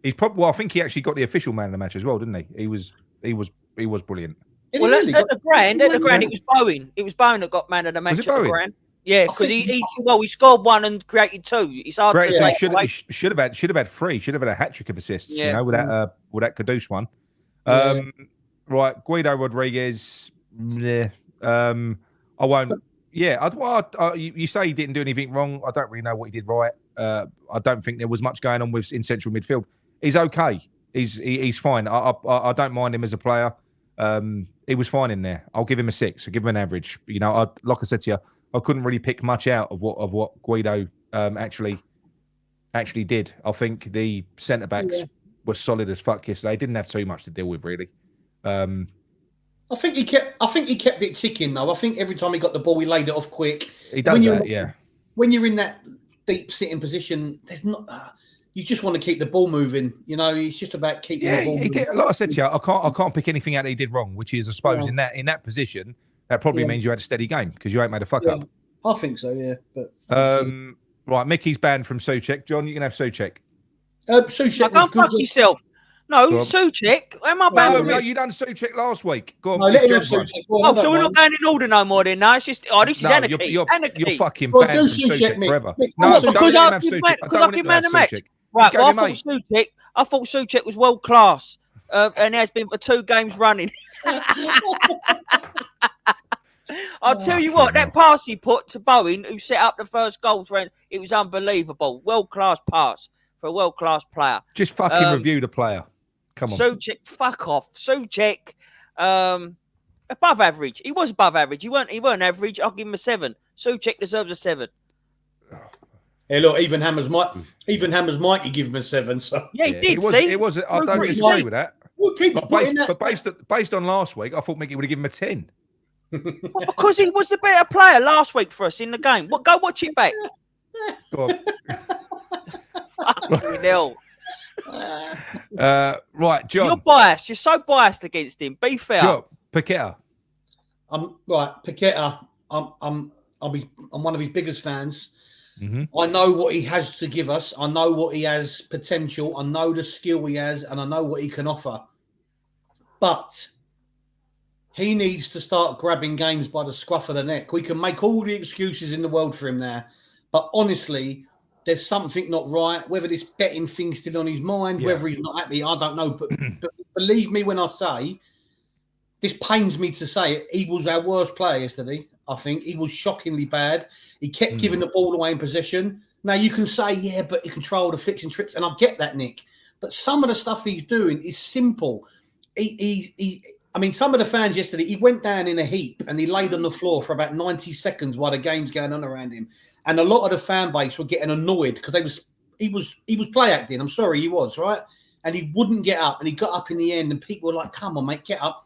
He's probably. Well, I think he actually got the official man of the match as well, didn't he? He was brilliant. Well, at the Grand, it was Bowen. It was Bowen that got man of the match at the Grand. Yeah, because he scored 1 and created 2. It's hard to say. He should have had 3. Should have had a hat trick of assists. Yeah. With that Kudus one. Right, Guido Rodriguez. I won't. Yeah, you say he didn't do anything wrong. I don't really know what he did right. I don't think there was much going on in central midfield. He's okay. He's fine. I don't mind him as a player. He was fine in there. I'll give him a 6. I'll give him an average. Like I said to you, I couldn't really pick much out of what Guido actually did. I think the centre backs were solid as fuck yesterday. Didn't have too much to deal with really. I think he kept it ticking though. I think every time he got the ball, he laid it off quick. He does that, When you're in that deep sitting position, there's not. You just want to keep the ball moving. It's just about keeping the ball moving. Did. Like I said to you, I can't pick anything out that he did wrong, which is, I suppose, in that position, that probably means you had a steady game because you ain't made a fuck up. I think so, yeah. But right, Micky's banned from Souček. John, you can have Souček. Don't fuck yourself. No, Souček. Am I bad? No, you done Souček last week. Go on, No, let him have Souček. So we're not going in order no more then, no? It's just, this is anarchy. You're fucking Well, banned do from Souček, Souček forever. Mick. No, Because don't let him have Because Souček. I give man the match. Right, well, I thought Souček was world class, and he has been for 2 games running. I'll tell you what, that pass he put to Bowen, who set up the first goal for it, it was unbelievable. World class pass for a world class player. Just fucking review the player. Come on. Souček, fuck off. Souček, above average. He was above average. He weren't average. I'll give him a 7. Souček deserves a 7. Hey, look, even Hammers Mikey give him a 7. So yeah, he did. It was. I don't disagree with that. We'll keep based on last week, I thought Mickey would have given him a 10. Because he was the better player last week for us in the game. Go watch it back. Go on. Fucking hell. Right, John. You're biased. You're so biased against him. Be fair. John, Paqueta. Paqueta. I'm one of his biggest fans. Mm-hmm. I know what he has to give us. I know what he has potential. I know the skill he has, and I know what he can offer. But he needs to start grabbing games by the scruff of the neck. We can make all the excuses in the world for him there, but honestly, there's something not right. Whether this betting thing's still on his mind, whether he's not happy, I don't know. But believe me when I say, this pains me to say it, he was our worst player yesterday. I think he was shockingly bad. He kept giving the ball away in possession. Now you can say, yeah, but he controlled the flicks and tricks, and I get that, Nick. But some of the stuff he's doing is simple. I mean, some of the fans yesterday, he went down in a heap and he laid on the floor for about 90 seconds while the game's going on around him. And a lot of the fan base were getting annoyed because he was play acting. I'm sorry, he was, right? And he wouldn't get up, and he got up in the end, and people were like, come on, mate, get up.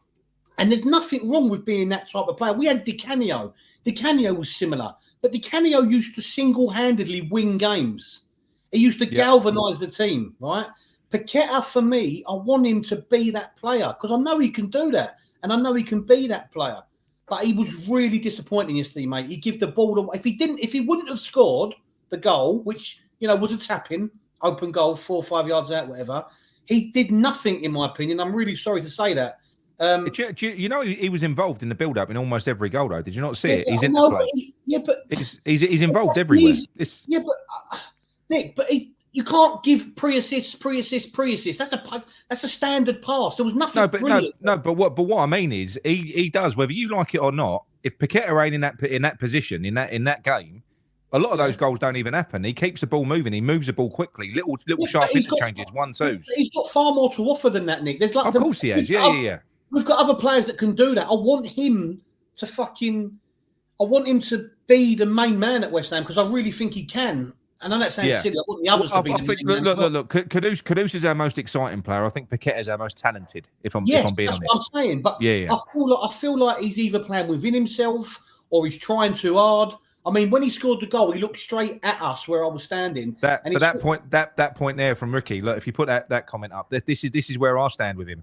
And there's nothing wrong with being that type of player. We had Di Canio. Di Canio was similar. But Di Canio used to single-handedly win games. He used to galvanise the team, right? Paqueta, for me, I want him to be that player because I know he can do that. And I know he can be that player. But he was really disappointing yesterday, mate. He gave the ball away. If he wouldn't have scored the goal, which, was a tap-in, open goal, 4 or 5 yards out, whatever, he did nothing, in my opinion. I'm really sorry to say that. He was involved in the build-up in almost every goal, though. Did you not see it? He's in the play. But he's involved everywhere. Nick, you can't give pre-assist. That's a standard pass. There was nothing brilliant. But what I mean is, he does, whether you like it or not. If Paqueta ain't in that position in that game, a lot of those goals don't even happen. He keeps the ball moving. He moves the ball quickly. Little sharp interchanges, 1-2s. He's got far more to offer than that, Nick. There's of course he has. Yeah. We've got other players that can do that. I want him to be the main man at West Ham because I really think he can. And I know that sounds silly. I want the others to be the main man. Look. Kudus is our most exciting player. I think Paqueta is our most talented, if I'm being honest. That's what I'm saying. But I feel like he's either playing within himself or he's trying too hard. I mean, when he scored the goal, he looked straight at us where I was standing. That point there from Ricky. Look, if you put that comment up, this is where I stand with him.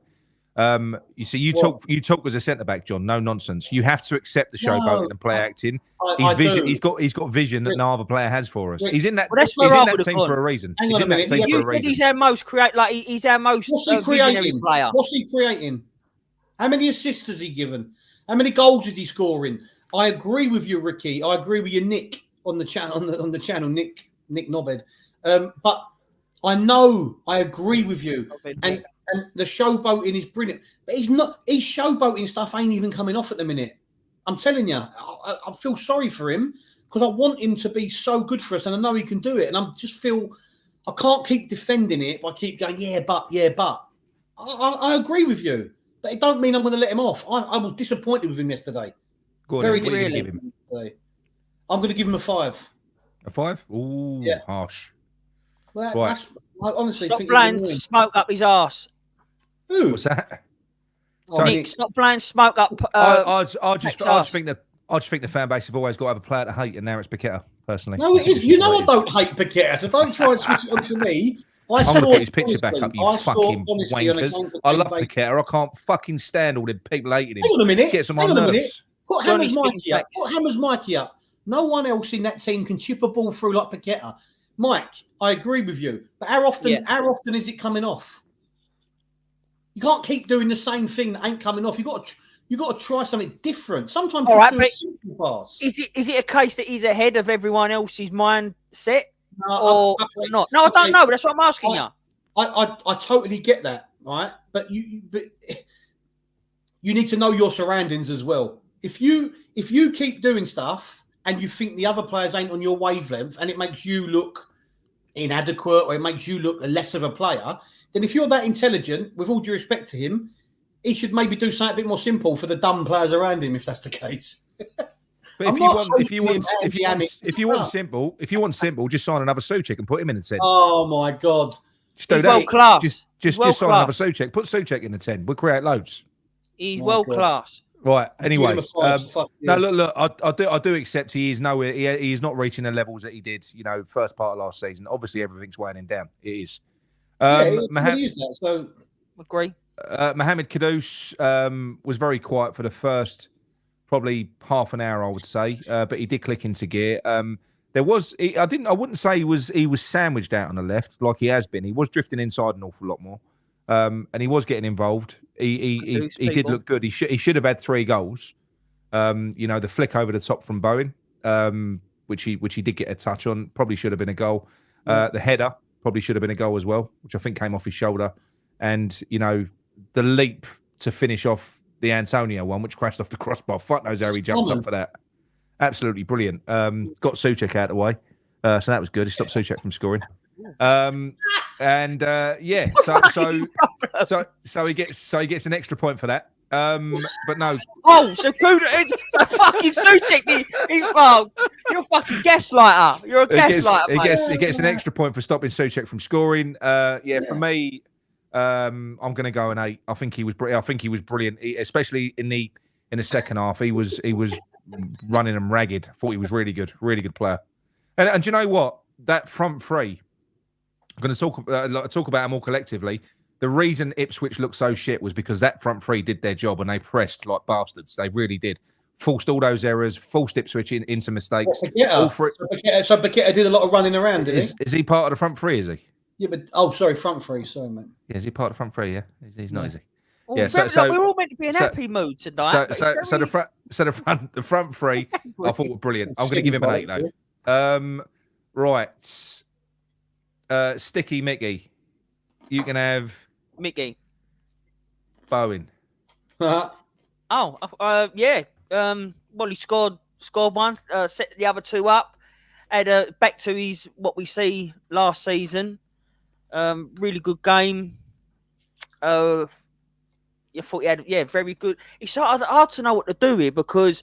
You talk as a centre back, John. No nonsense. You have to accept the showboating and play acting. He's got vision that no other player has for us. He's in that. He's in that team for a reason. He's in that team for a reason. He's our most he's our most visionary player. What's he creating? How many assists has he given? How many goals is he scoring? I agree with you, Ricky. I agree with you, Nick, on the channel. Nick Knobhead. But I know I agree with you. And the showboating is brilliant. But he's not. His showboating stuff ain't even coming off at the minute. I'm telling you, I feel sorry for him because I want him to be so good for us, and I know he can do it. And I just feel I can't keep defending it. I keep going, but. I agree with you, but it don't mean I'm going to let him off. I was disappointed with him yesterday. Very disappointed. I'm going to give him a 5. A 5? Ooh, harsh. Well, right. I honestly stop blowing smoke up his arse. Who? What's that? Nick, stop blowing smoke up. I just think the fan base have always got to have a player to hate, and now it's Paqueta. Personally, no, it is. You know, I don't hate Paqueta, so don't try and switch it on to me. I'm going to get his picture back up, you fucking wankers. I love Paqueta. I can't fucking stand all the people hating him. Hang on a minute. Gets on my nerves. Put Hammers Mikey up. No one else in that team can chip a ball through like Paqueta. Mike, I agree with you. But how often is it coming off? You can't keep doing the same thing that ain't coming off. You got to try something different. Sometimes All just right, do a simple pass. Is it a case that he's ahead of everyone else's mindset, No, or not? No, I don't know. That's what I'm asking you. I totally get that, right? But you need to know your surroundings as well. If you keep doing stuff and you think the other players ain't on your wavelength and it makes you look inadequate or it makes you look less of a player, then if you're that intelligent, with all due respect to him, he should maybe do something a bit more simple for the dumb players around him, if that's the case. But if you want simple, just sign another Souček and put him in the 10. Oh my God! Just do He's that. world class. Just sign another Souček. Put Souček in the 10. We'll create loads. He's world class. Right. Anyway, no, look. I do accept he is nowhere. He is not reaching the levels that he did. First part of last season. Obviously, everything's weighing him down. It is. Agree. Mohamed Kudus was very quiet for the first probably half an hour, I would say, but he did click into gear. I wouldn't say he was sandwiched out on the left like he has been. He was drifting inside an awful lot more, and he was getting involved. He did look good. He should have had 3 goals. The flick over the top from Bowen, which he did get a touch on, probably should have been a goal. The header probably should have been a goal as well, which I think came off his shoulder. And the leap to finish off the Antonio one, which crashed off the crossbar. Fuck knows how he jumped up for that. Absolutely brilliant. Got Souček out of the way, so that was good. He stopped Souček from scoring. So he gets an extra point for that. But no. Oh, so Kudus, so fucking Souček. You're a fucking gaslighter. You're a gaslighter. He gets an extra point for stopping Souček from scoring. For me, I'm going to go an 8. I think he was brilliant, especially in the second half. He was running them ragged. Thought he was really good player. And do you know what? That front three, I'm going to talk about them all collectively. The reason Ipswich looked so shit was because that front three did their job and they pressed like bastards. They really did. Forced all those errors, forced Ipswich into mistakes. So Paqueta did a lot of running around, did he? Is he part of the front three, is he? Yeah, but front three. Sorry, mate. Yeah, is he part of the front three? Yeah, he's not, is he? Well, yeah, we're all meant to be in happy mood tonight. The front three, I thought were brilliant. I'm going to give him an 8 though. Right, Sticky Micky, you can have Micky. Bowen. Yeah. Well, he scored one, set the other 2 up. Had back to what we see last season. Really good game. I thought he had very good. It's hard to know what to do here because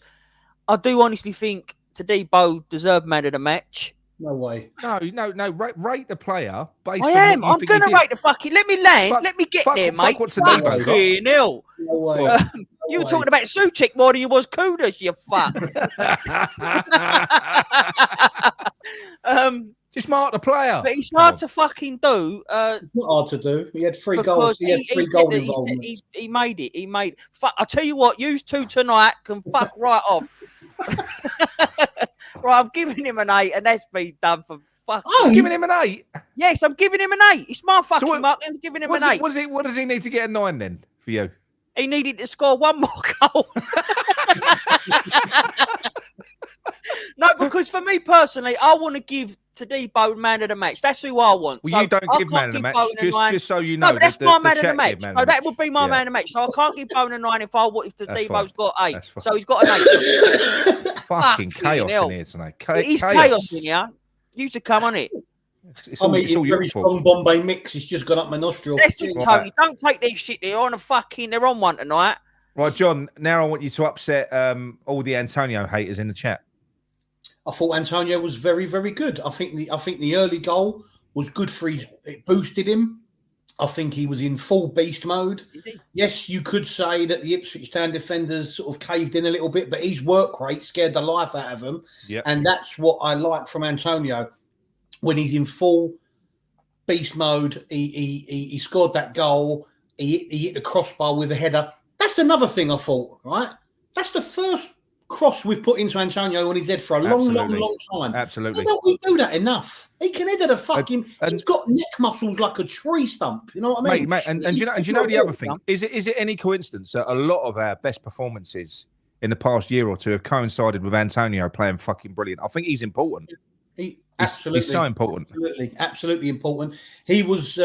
I do honestly think Todibo deserved man of the match. No way. No. Rate the player based I on am. what you think I'm going to rate the fucking. Let me land. Let me get there, mate. What's Todibo got? No way. You were talking about Souček more than you was Kudus, you fuck. Just mark the player. But it's hard to fucking do. It's not hard to do. He had 3 goals. He had 3 goal involvements. He made it. Fuck. I tell you what, you 2 tonight can fuck right off. Right, I'm giving him an 8, and that's been done for fuck. Oh, you're giving him an 8? Yes, I'm giving him an 8. It's my fucking mark. I'm giving him an 8. What does he need to get a 9 then for you? He needed to score 1 more goal. No, because for me personally, I want to give Todibo man of the match. That's who I want. Well, you don't give man of the match, just so you know. No, that's my man of the match. No, that would be my man of the match. So I can't give Bowen a 9 if Todibo's got 8. So he's got an 8. Fucking chaos in here tonight. It's chaos in here. You should come on it. It's all very strong Bombay mix. It's just gone up my nostril. Listen, Tony, don't take this shit. They're on one tonight. Right, John. Now I want you to upset all the Antonio haters in the chat. I thought Antonio was very, very good. I think the early goal was good for it boosted him. I think he was in full beast mode. Yes, you could say that the Ipswich Town defenders sort of caved in a little bit, but his work rate scared the life out of them. Yep. And that's what I like from Antonio. When he's in full beast mode, he scored that goal. He hit the crossbar with a header. That's another thing I thought, right? That's the first cross we've put into Antonio on his head for a long time. Absolutely. Why don't we do that enough? He can head the fucking. He's got neck muscles like a tree stump. You know what I mean? Mate, and you know the other thing? Is it any coincidence that a lot of our best performances in the past year or two have coincided with Antonio playing fucking brilliant? I think he's important. He's so important. Absolutely important. He was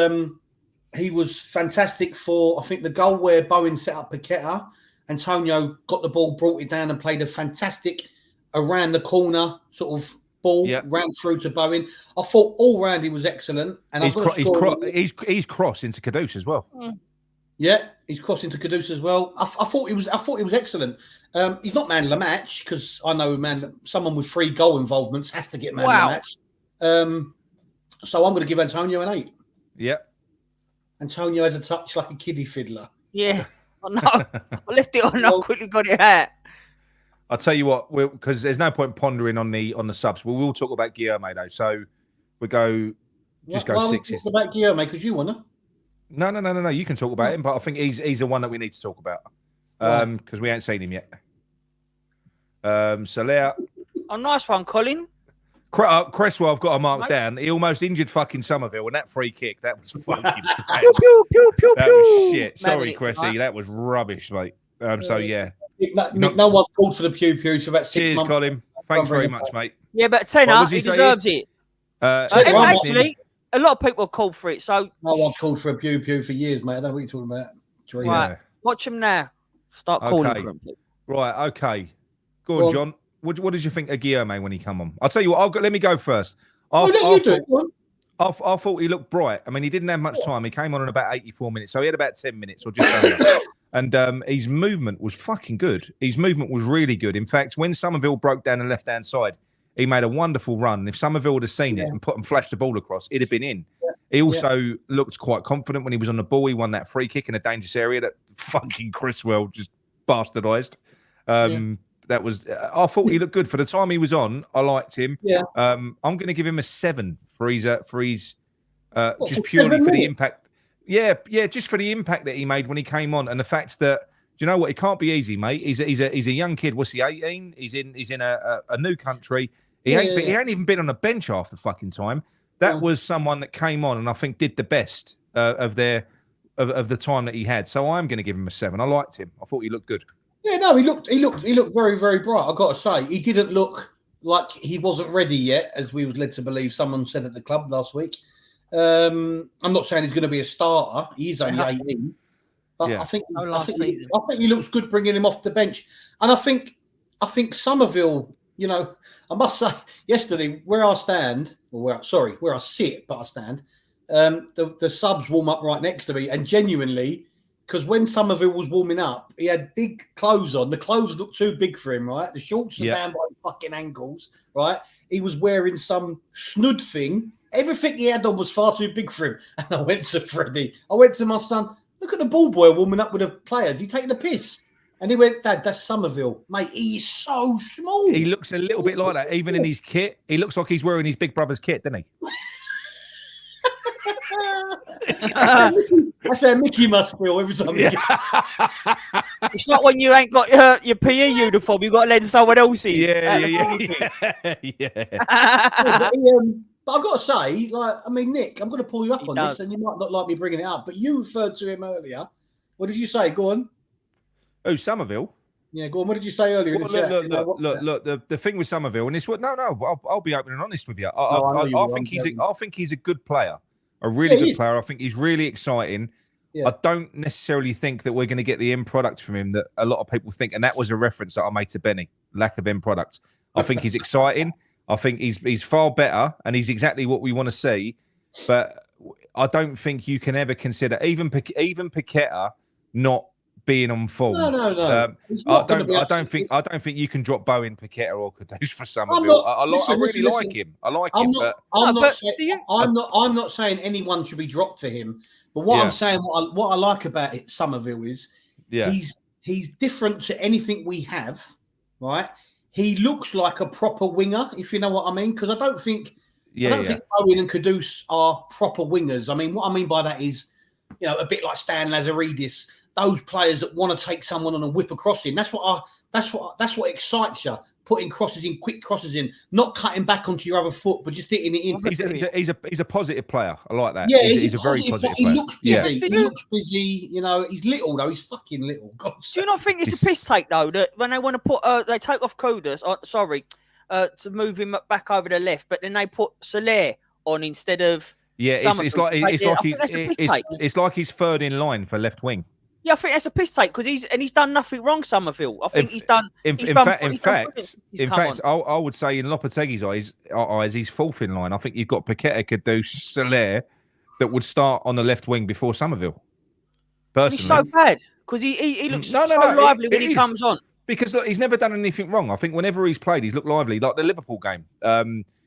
fantastic for, I think, the goal where Bowen set up Paqueta. Antonio got the ball, brought it down, and played a fantastic around the corner sort of ball, ran through to Bowen. I thought all round he was excellent. And he's crossed into Kudus as well. Yeah, he's crossed into Kudus as well. I thought he was excellent. He's not man of the match because I know someone with 3 goal involvements has to get man of the match. So I'm going to give Antonio an 8. Yeah. Antonio has a touch like a kiddie fiddler. Yeah. Oh, no, I left it on. I quickly got it out. I'll tell you what, because there's no point pondering on the subs. We will talk about Guillaume though. So we go 6s. About Guillaume because you wanna. No. You can talk about him, but I think he's the one that we need to talk about because we ain't seen him yet. So Leah. Oh, nice one, Colin. Cresswell, I've got to mark down. He almost injured fucking Summerville, and that free kick, that was fucking bad. That was shit. Sorry, Cressy, that was rubbish, mate. So yeah. Nick, no one's called for the pew for about 6 months. Cheers, Colin. Thanks very much, mate. Yeah, but tenner, he deserves it. Actually, a lot of people called for it. So no one's called for a pew for years, mate. I don't know what you're talking about. Right, watch him now. Start calling for him. Right, okay. Go on, John. What did you think of Guillaume when he come on? I'll tell you what. Let me go first. I thought he looked bright. I mean, he didn't have much time. He came on in about 84 minutes, so he had about 10 minutes or just under. And his movement was fucking good. His movement was really good. In fact, when Summerville broke down the left-hand side, he made a wonderful run. If Summerville would have seen it and flashed the ball across, it'd have been in. Yeah. He also looked quite confident when he was on the ball. He won that free kick in a dangerous area that fucking Cresswell just bastardised. That was. I thought he looked good for the time he was on. I liked him. Yeah. I'm going to give him a 7 for his just purely for the impact. Yeah, just for the impact that he made when he came on, and the fact that, do you know what? It can't be easy, mate. He's a young kid. What's he? 18. He's in a new country. He ain't even been on a bench half the fucking time. That was someone that came on and I think did the best of the time that he had. So I'm going to give him a 7. I liked him. I thought he looked good. Yeah, no, he looked very, very bright. I've got to say, he didn't look like he wasn't ready yet, as we was led to believe. Someone said at the club last week. I'm not saying he's going to be a starter. He's only 18, but I think he looks good bringing him off the bench. And I think Summerville. You know, I must say, yesterday where I sit, but I stand. The subs warm up right next to me, and genuinely. Because when Summerville was warming up, he had big clothes on. The clothes looked too big for him, right? The shorts are down by the fucking ankles, right? He was wearing some snud thing. Everything he had on was far too big for him. And I went to Freddie. I went to my son. Look at the ball boy warming up with the players. He's taking a piss. And he went, Dad, that's Summerville. Mate, he is so small. He looks a little bit like that. Even in his kit, he looks like he's wearing his big brother's kit, doesn't he? That's how Mickey must feel every time. It's not when you ain't got your PE uniform, you've got to lend someone else's. Yeah. But I've got to say, Nick, I'm going to pull you up on this, and you might not like me bringing it up, but you referred to him earlier. What did you say? Go on. Oh, Summerville? Yeah, go on. What did you say earlier? Look, the thing with Summerville, and it's what? No, I'll be open and honest with you. I think he's a good player. A really good player. I think he's really exciting. Yeah. I don't necessarily think that we're going to get the end product from him that a lot of people think, and that was a reference that I made to Benny. Lack of end products. I think he's exciting. I think he's far better, and he's exactly what we want to see. But I don't think you can ever consider even Paqueta not being on form. No. I don't think you can drop Bowen, Paqueta, or Kudus for Summerville. I really like him. I like him. I'm not saying anyone should be dropped for him. But what I'm saying, what I like about Summerville is he's different to anything we have. Right? He looks like a proper winger, if you know what I mean. Because I don't think Bowen and Kudus are proper wingers. I mean, what I mean by that is, a bit like Stan Lazaridis. those players that want to take someone on and whip across him. That's what excites you. Putting crosses in, quick crosses in, not cutting back onto your other foot, but just hitting it in. He's a positive player. I like that. Yeah, he's a very positive player. He looks busy. Yeah. He looks busy. You know, he's little though. He's fucking little. God, do you not think it's a piss take though that when they want to put they take off Kudus? To move him back over the left, but then they put Soler on instead of it's like he's third in line for left wing. Yeah, I think that's a piss take because he's done nothing wrong, Summerville. I think he's done. In fact, I would say in Lopetegui's eyes, he's fourth in line. I think you've got Paqueta, Kudus, Soler that would start on the left wing before Summerville. Personally, he's so bad because he looks lively when he comes on. Because look, he's never done anything wrong. I think whenever he's played, he's looked lively, like the Liverpool game.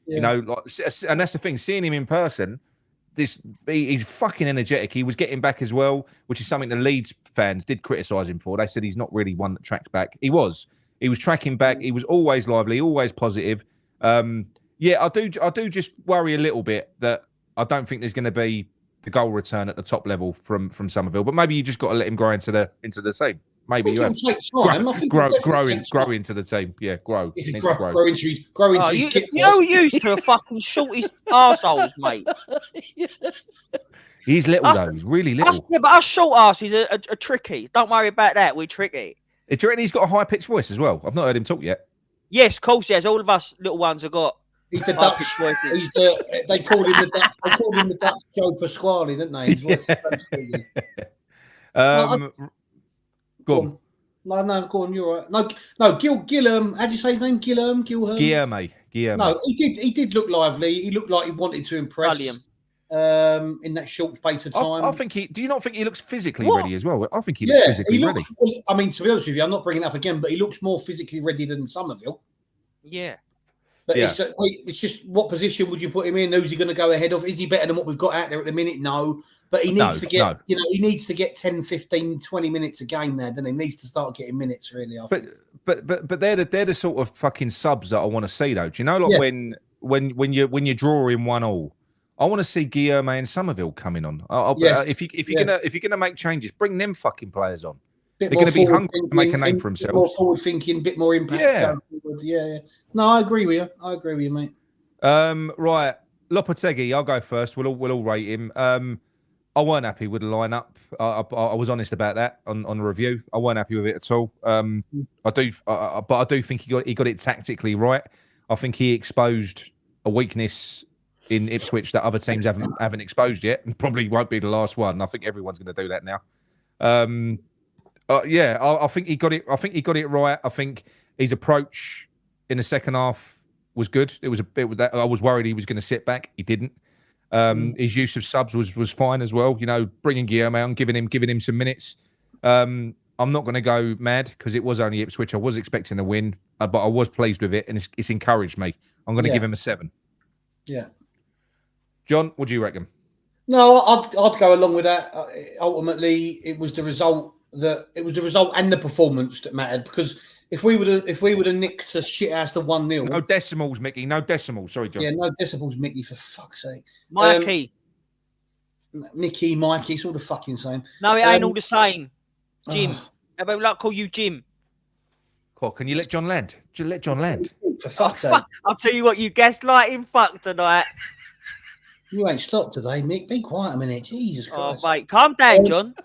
You know, and that's the thing. Seeing him in person. He's fucking energetic. He was getting back as well, which is something the Leeds fans did criticise him for. They said he's not really one that tracks back. He was tracking back. He was always lively, always positive. I do just worry a little bit that I don't think there's going to be the goal return at the top level from Summerville. But maybe you just got to let him grow into the team. Maybe you have grow into the team. Yeah, grow. Grow into his kit. You're used to a fucking shortest arseholes, mate. He's little though. He's really little. But us short asses are tricky. Don't worry about that. We're tricky. Do you reckon he's got a high pitched voice as well? I've not heard him talk yet. Yes, of course he has. All of us little ones have got. He's the Dutch. They called him the Dutch Joe Pasquale, didn't they? His voice Go on. No, go on. You're right. No, Gilliam. How do you say his name? Guilherme. No, he did look lively. He looked like he wanted to impress. In that short space of time. I think do you not think he looks physically ready as well? I think he looks physically ready. I mean, to be honest with you, I'm not bringing it up again, but he looks more physically ready than Summerville. Yeah. But it's just what position would you put him in? Who's he going to go ahead of? Is he better than what we've got out there at the minute? No. But he needs to get, he needs to get 10, 15, 20 minutes a game there, then he needs to start getting minutes really. But they're the sort of fucking subs that I want to see though. Do you know when you're drawing 1-1, I want to see Guilherme and Summerville coming on. If you're gonna make changes, bring them fucking players on. They're going to be hungry to make a name for themselves. More forward thinking, bit more impact. Yeah. No, I agree with you, mate. Right, Lopetegui. I'll go first. We'll all rate him. I weren't happy with the lineup. I was honest about that on the review. I weren't happy with it at all. But I do think he got it tactically right. I think he exposed a weakness in Ipswich that other teams haven't exposed yet, and probably won't be the last one. I think everyone's going to do that now. I think he got it. I think he got it right. I think his approach in the second half was good. It was a bit with that. I was worried he was going to sit back. He didn't. His use of subs was fine as well. You know, bringing Guilherme on, giving him some minutes. I'm not going to go mad because it was only Ipswich. I was expecting a win, but I was pleased with it, and it's encouraged me. I'm going to give him a 7. Yeah. John, what do you reckon? No, I'd go along with that. Ultimately, it was the result and the performance that mattered, because if we would have nicked a shit ass to 1-0. No decimals, Mickey. No decimals. Sorry, John. Yeah, no decimals, Mickey, for fuck's sake. Mikey. Mikey, it's all the fucking same. No, it ain't all the same. Jim. How about like call you Jim? Cool. Can you let John land? Let John land. For fuck's sake. I'll tell you what, you gaslighting fuck tonight. You ain't stopped today, Mick. Be quiet a minute. Jesus Christ. Oh, mate, calm down, John.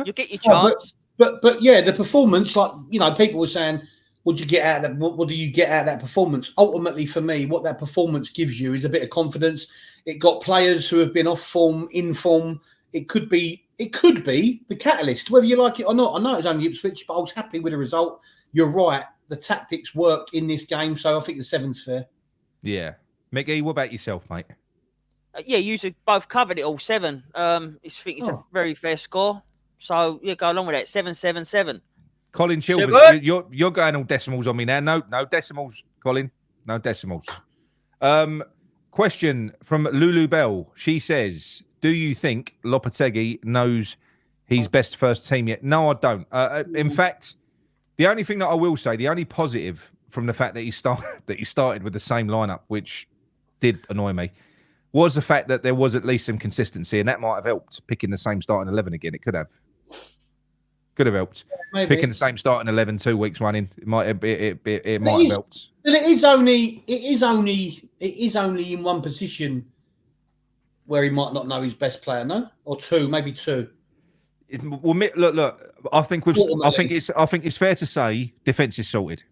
You get your chance. But yeah, the performance, like, you know, people were saying, what do you get out of that? What do you get out of that performance? Ultimately, for me, what that performance gives you is a bit of confidence. It got players who have been off form, in form. It could be the catalyst, whether you like it or not. I know it's only Ipswich, but I was happy with the result. You're right. The tactics worked in this game, so I think the 7's fair. Yeah. Mickey, what about yourself, mate? Yeah, you both covered it all. 7. I think it's a very fair score. So yeah, go along with that. 7. Colin Chilvers, you're going all decimals on me now. No decimals, Colin. No decimals. Question from Lulu Bell. She says, "Do you think Lopetegui knows his best first team yet?" No, I don't. In fact, the only thing that I will say, the only positive from the fact that he started with the same lineup, which did annoy me, was the fact that there was at least some consistency, and that might have helped picking the same starting 11 again. It could have. Could have helped. Maybe. Picking the same starting 11 2 weeks running, it might have helped. But it is only in one position where he might not know his best player, no, or two, maybe two. Well, look. I think it's fair to say defence is sorted.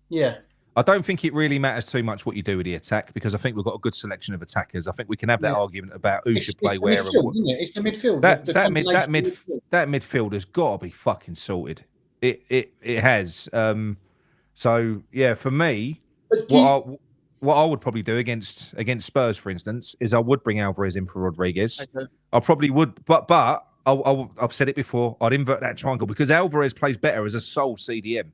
Yeah. I don't think it really matters too much what you do with the attack because I think we've got a good selection of attackers. I think we can have that argument about who should play where. It's the midfield. That midfield has got to be fucking sorted. It has. So yeah, for me, what I would probably do against Spurs, for instance, is I would bring Alvarez in for Rodriguez. Okay. I probably would, but I've said it before. I'd invert that triangle because Alvarez plays better as a sole CDM.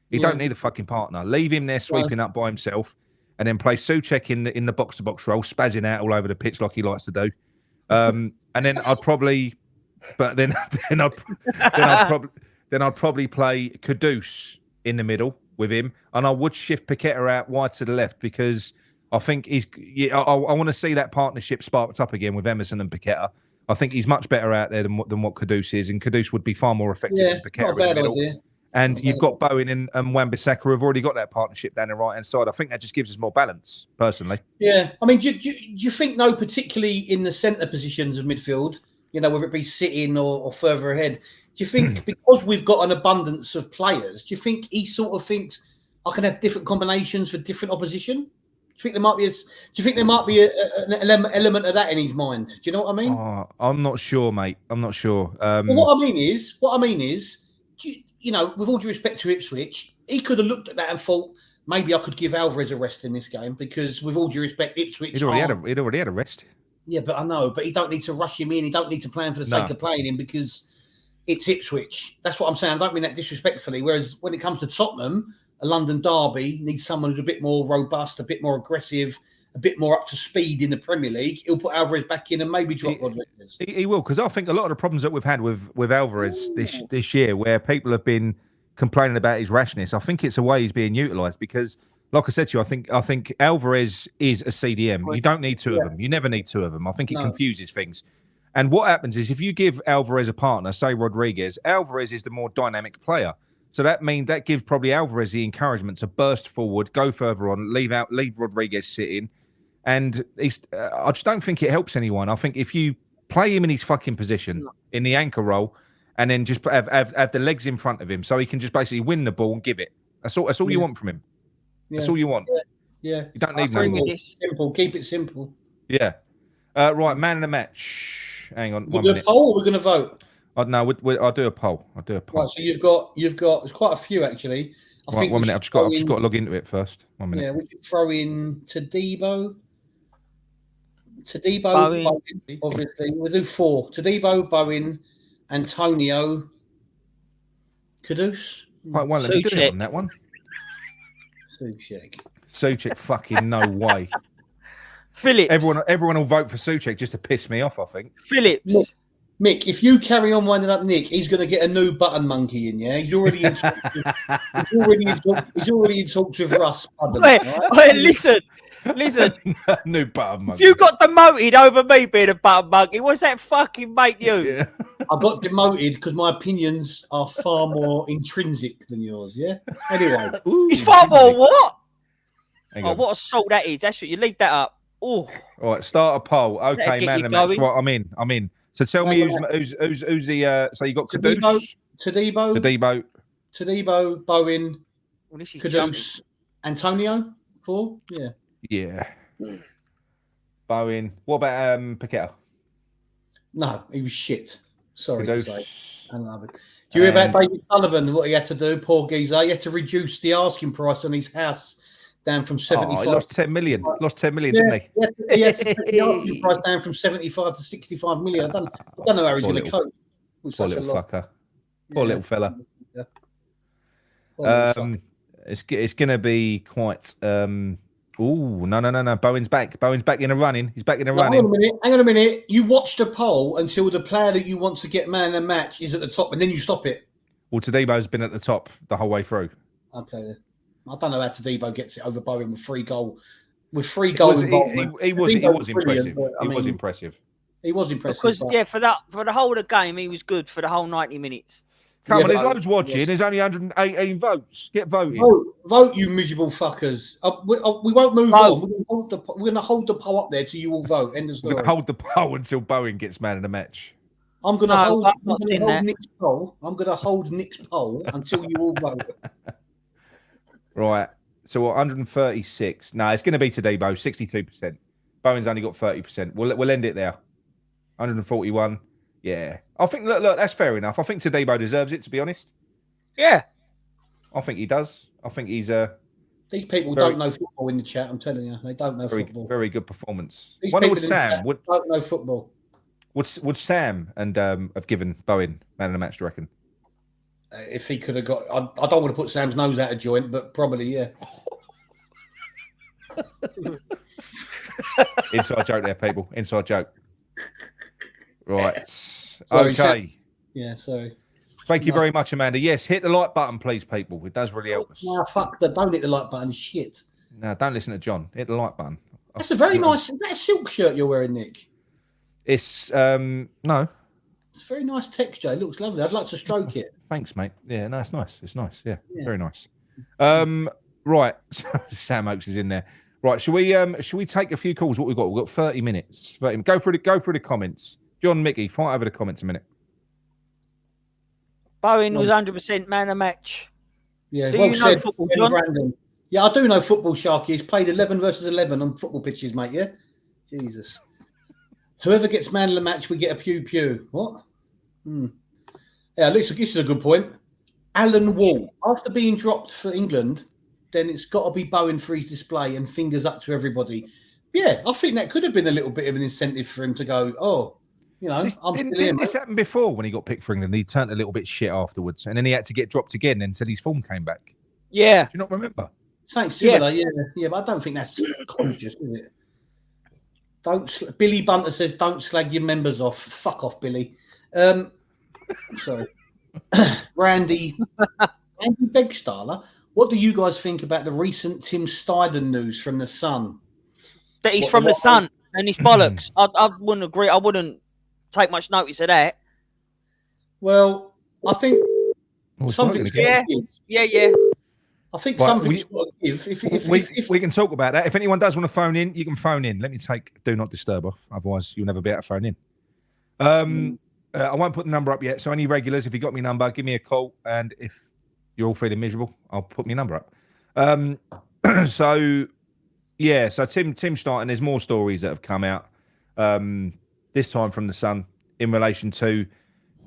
You don't need a fucking partner. Leave him there sweeping up by himself, and then play Souček in the box to box role, spazzing out all over the pitch like he likes to do. And then I'd probably, but then I'd probably play Kudus in the middle with him, and I would shift Paqueta out wide to the left because I think I want to see that partnership sparked up again with Emerson and Paqueta. I think he's much better out there than what Kudus is, and Kudus would be far more effective than Paqueta in the middle. Idea. And you've got Bowen and Wan-Bissaka who have already got that partnership down the right-hand side. I think that just gives us more balance, personally. Yeah. I mean, do you think, particularly in the centre positions of midfield, whether it be sitting or further ahead, do you think because we've got an abundance of players, do you think he sort of thinks I can have different combinations for different opposition? Do you think there might be an element of that in his mind? Do you know what I mean? Oh, I'm not sure, mate. I'm not sure. Well, what I mean is, with all due respect to Ipswich, he could have looked at that and thought, maybe I could give Alvarez a rest in this game because, with all due respect, Ipswich... He'd already had a rest. Yeah, but I know. But he don't need to rush him in. He don't need to play him for the sake of playing him because it's Ipswich. That's what I'm saying. I don't mean that disrespectfully. Whereas when it comes to Tottenham, a London derby needs someone who's a bit more robust, a bit more aggressive, a bit more up to speed in the Premier League. He'll put Alvarez back in and maybe drop Rodriguez. He will, because I think a lot of the problems that we've had with Alvarez this year, where people have been complaining about his rashness, I think it's the way he's being utilised. Because, like I said to you, I think Alvarez is a CDM. You don't need two of them. You never need two of them. I think it confuses things. And what happens is if you give Alvarez a partner, say Rodriguez, Alvarez is the more dynamic player. So that gives probably Alvarez the encouragement to burst forward, go further on, leave Rodriguez sitting. And I just don't think it helps anyone. I think if you play him in his fucking position, in the anchor role, and then just have the legs in front of him so he can just basically win the ball and give it. That's all you want from him. Yeah. That's all you want. Yeah. You don't need no more. Simple. Keep it simple. Yeah. Right, man of the match. Hang on. We're going to poll or we're going to vote? No, I'll do a poll. Right, so you've got. There's quite a few actually. I think 1 minute. I've just got to log into it first. 1 minute. Yeah, we could throw in Todibo, Bowen, obviously. We'll do 4. Todibo, Bowen, Antonio, Kudus. Right, well, let me do it on that one. Souček, fucking no way. Phillips. Everyone will vote for Souček just to piss me off, I think. Phillips. Mick, if you carry on winding up Nick, he's going to get a new button monkey in, yeah? He's already in talks with Russ. Wait, listen. New button monkey. If you got demoted over me being a button monkey, what's that fucking make you? Yeah. I got demoted because my opinions are far more intrinsic than yours, yeah? Anyway. It's far more what? What assault that is. That's what you leave that up. Oh. All right, start a poll. Okay, man, the match. Right, I'm in. So tell me who's the so you got Kudus, Todibo, Bowen, Kudus, Antonio, 4, yeah. Bowen. What about Paqueta? No, he was shit. Sorry to say. I love it. Do you hear about David Sullivan? What he had to do, poor geezer? He had to reduce the asking price on his house down from 75. He lost 10 million. Didn't he? He had to take the asking price down from 75 to 65 million. I don't know how he's going to cope. Poor little fucker. Poor little fella. It's going to be quite. No. Bowen's back. Bowen's back in the running. He's back in the running. Hang on a minute. You watched a poll until the player that you want to get man of the match is at the top, and then you stop it. Well, Todibo's been at the top the whole way through. Okay, then. I don't know how Todibo gets it over Bowen with 3 goals. He was impressive. He was impressive. He was impressive. Because for the whole of the game, he was good for the whole 90 minutes. Come on, there's loads watching. There's only 118 votes. Get voting. Vote, you miserable fuckers. We won't move on. We're going to hold the poll up there till you all vote. End of story. We're going to hold the poll until Bowen gets man of the match. I'm going to hold Nick's poll. I'm going to hold Nick's poll until you all vote. Right. So what, 136? No, it's going to be Todibo, 62%. Bowen's only got 30%. We'll end it there. 141. Yeah. I think, look, that's fair enough. I think Todibo deserves it, to be honest. Yeah. I think he does. I think he's These people don't know football in the chat, I'm telling you. They don't know football. Very good performance. These Wonder people would Sam don't know football. Would Sam and have given Bowen man of the match, do you reckon? If he could have got... I don't want to put Sam's nose out of joint, but probably, yeah. Inside joke there, people. Inside joke. Right. Sorry, okay. Sam. Yeah, sorry. Thank you very much, Amanda. Yes, hit the like button, please, people. It does really help us. No, fuck that. Don't hit the like button. Shit. No, don't listen to John. Hit the like button. That's a very nice... Is that a silk shirt you're wearing, Nick? It's, no. It's a very nice texture. It looks lovely. I'd like to stroke it. Thanks, mate. Yeah, no, it's nice. It's nice. Yeah, very nice. Right. Sam Oakes is in there. Right. Should we take a few calls? What we've got? We've got 30 minutes. Go through the comments. John, Mickey, fight over the comments a minute. Bowen was 100% man of match. Yeah, do you know football, John? Brandon. Yeah, I do know football, Sharky. He's played 11 versus 11 on football pitches, mate, yeah? Jesus. Whoever gets man of the match, we get a pew-pew. What? Yeah, this is a good point. Alan Wall, after being dropped for England, then it's got to be Bowen for his display and fingers up to everybody. Yeah, I think that could have been a little bit of an incentive for him to go, Didn't this happen before when he got picked for England? He turned a little bit shit afterwards, and then he had to get dropped again until his form came back. Yeah. Do you not remember? Something similar, yeah, but I don't think that's conscious, is it? Billy Bunter says, don't slag your members off. Fuck off, Billy. Sorry. Randy Begstaller, what do you guys think about the recent Tim Steidten news from The Sun? That he's from The Sun and he's bollocks. I wouldn't agree. I wouldn't take much notice of that. Well, I think something's got to give. Yeah. I think something's got to give. If we can talk about that. If anyone does want to phone in, you can phone in. Let me take Do Not Disturb off. Otherwise, you'll never be able to phone in. I won't put the number up yet. So any regulars, if you got my number, give me a call. And if you're all feeling miserable, I'll put my number up. So Tim Steidten, there's more stories that have come out this time from The Sun in relation to,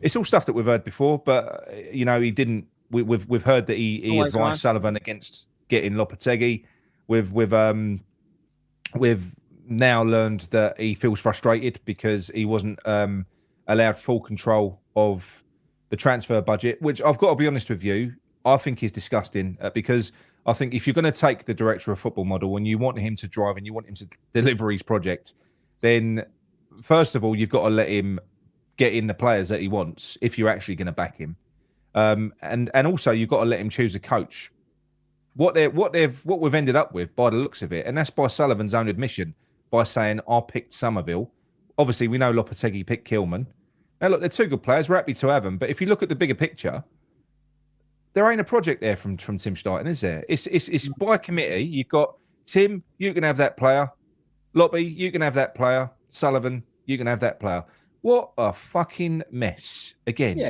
it's all stuff that we've heard before, but he didn't. We've heard that he advised Sullivan against getting Lopetegui. We've now learned that he feels frustrated because he wasn't allowed full control of the transfer budget, which I've got to be honest with you, I think is disgusting because I think if you're going to take the director of football model and you want him to drive and you want him to deliver his project, then first of all, you've got to let him get in the players that he wants if you're actually going to back him. And also you've got to let him choose a coach. What we've ended up with by the looks of it, and that's by Sullivan's own admission, by saying I picked Summerville. Obviously, we know Lopetegui picked Kilman. Now, look, they're two good players. We're happy to have them. But if you look at the bigger picture, there ain't a project there from Tim Steidten, is there? It's by committee. You've got Tim, you can have that player. Loppy, you can have that player. Sullivan, you can have that player. What a fucking mess. Again. Yeah.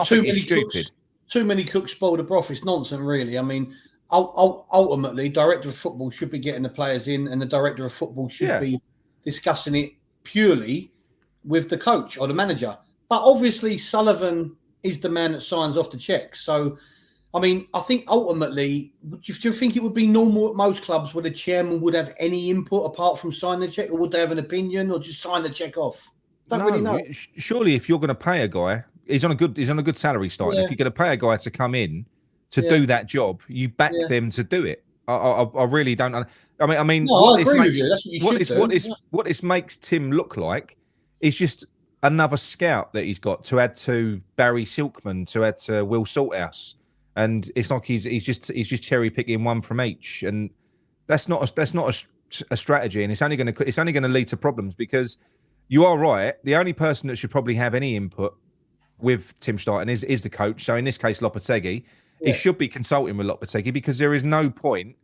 Too many cooks spoil the broth. It's nonsense, really. I mean, ultimately, director of football should be getting the players in, and the director of football should be discussing it purely with the coach or the manager. But obviously, Sullivan is the man that signs off the checks. So, I mean, I think ultimately, do you think it would be normal at most clubs where the chairman would have any input apart from signing the check, or would they have an opinion, or just sign the check off? Don't really know. Surely, if you're going to pay a guy, he's on a good salary start. If you're going to pay a guy to come in to do that job, you back them to do it. I really don't. I mean, what this makes Tim look like is just another scout that he's got to add to Barry Silkman, to add to Will Salthouse, and it's like he's just cherry picking one from each, and that's not a strategy, and it's only going to lead to problems because you are right. The only person that should probably have any input with Tim Steidten is the coach. So in this case, Lopetegui, he should be consulting with Lopetegui because there is no point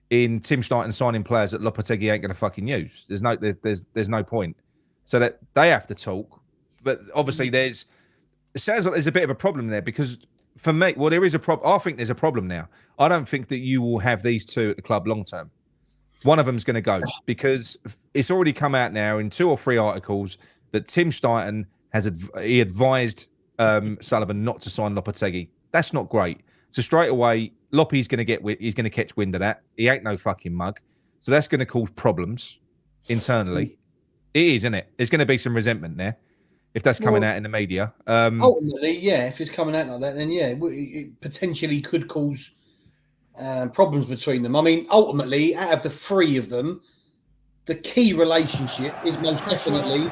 in Tim Steidten signing players that Lopetegui ain't going to fucking use. There's no point. So that they have to talk. But obviously it sounds like there's a bit of a problem there because for me, well, there is a problem. I think there's a problem now. I don't think that you will have these two at the club long term. One of them's going to go because it's already come out now in 2 or 3 articles that Tim Steidten he advised Sullivan not to sign Lopetegui. That's not great. So straight away, Loppy's going to catch wind of that. He ain't no fucking mug. So that's going to cause problems internally. It is, isn't it? There's going to be some resentment there if that's coming out in the media. Ultimately, if it's coming out like that, then it potentially could cause problems between them. I mean, ultimately, out of the 3 of them, the key relationship is most definitely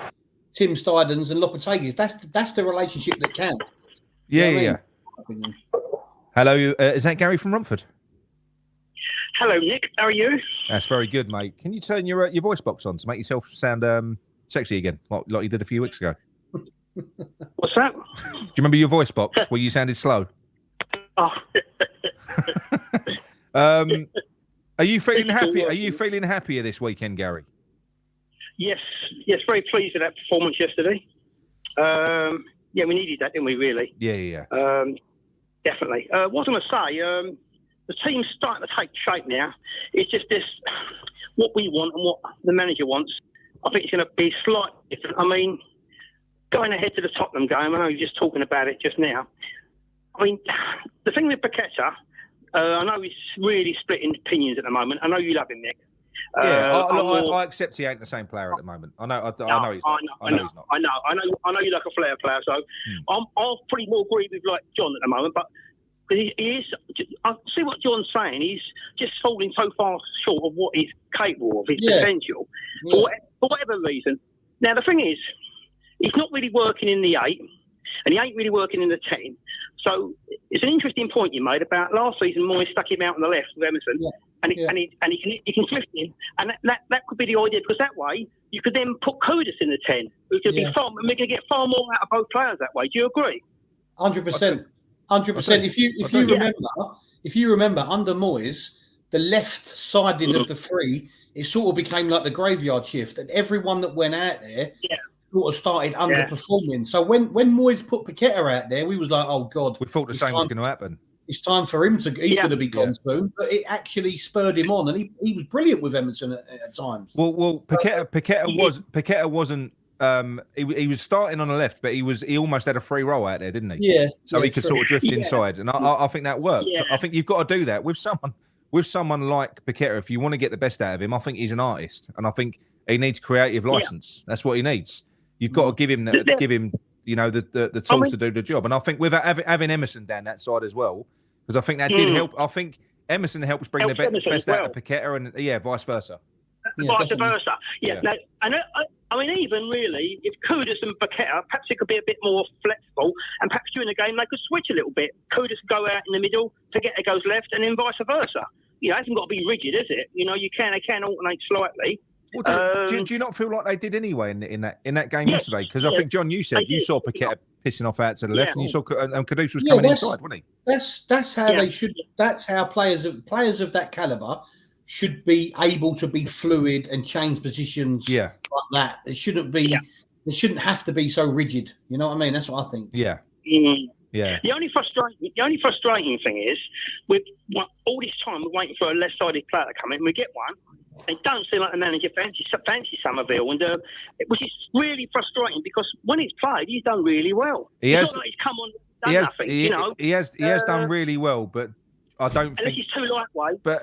Tim Steidten's and Lopetegui's. That's the relationship that counts. Yeah. Hello, is that Gary from Romford? Hello, Nick. How are you? That's very good, mate. Can you turn your voice box on to make yourself sound sexy again, like you did a few weeks ago? What's that? Do you remember your voice box where you sounded slow? Oh. Are you feeling happy? Are you feeling happier this weekend, Gary? Yes. Very pleased with that performance yesterday. We needed that, didn't we? Really? Yeah. Definitely. What was I going to say? The team's starting to take shape now. It's just this, what we want and what the manager wants. I think it's going to be slightly different. I mean, going ahead to the Tottenham game, I know you're just talking about it just now. I mean, the thing with Paqueta, I know he's really splitting opinions at the moment. I know you love him, Nick. I accept he ain't the same player at the moment. I know he's not. I know he's not. I know you like a flair player, so I'll pretty more agree with like John at the moment. But he is. I see what John's saying. He's just falling so far short of what he's capable of, his potential, for whatever reason. Now the thing is, he's not really working in the 8, and he ain't really working in the 10. So it's an interesting point you made about last season. Moyes stuck him out on the left with Emerson. Yeah. And he can drift in, and that could be the idea because that way you could then put Kudus in the 10. We could be far, and we're going to get far more out of both players that way. Do you agree? 100%. 100%. If you remember, under Moyes, the left sided of the 3, it sort of became like the graveyard shift, and everyone that went out there sort of started underperforming. So when Moyes put Paqueta out there, we was like, oh God, we thought the same was going to happen. It's time for him to. He's going to be gone soon, but it actually spurred him on, and he was brilliant with Emerson at times. Well, Paqueta wasn't. He was starting on the left, but he almost had a free roll out there, didn't he? Yeah. So he could sort of drift inside, and I think that works. Yeah. I think you've got to do that with someone like Paqueta. If you want to get the best out of him, I think he's an artist, and I think he needs creative license. That's what he needs. You've got to give him the tools to do the job. And I think with having Emerson down that side as well, because I think that did help. I think Emerson helps bring the best out of Paqueta, and vice versa. Vice versa. Yeah. Now, I mean, even really, if Kudus and Paqueta, perhaps it could be a bit more flexible, and perhaps during the game they could switch a little bit. Kudus go out in the middle, Paqueta goes left, and then vice versa. It hasn't got to be rigid, is it? They can alternate slightly. Well, do you not feel like they did anyway in that game yesterday? Because I think, John, you said you saw Paqueta pissing off out to the left, and you saw Kudus was coming inside, wasn't he? That's how they should. That's how players of that caliber should be able to be fluid and change positions. like that. It shouldn't be. It shouldn't have to be so rigid. You know what I mean? That's what I think. Yeah. Yeah. The only frustrating thing is, with all this time we're waiting for a left-sided player to come in. We get one. It don't seem like the manager fancy Summerville, and which is really frustrating because when he's played, he's done really well. He's come on, done nothing. He has done really well, but I don't think he's too lightweight. But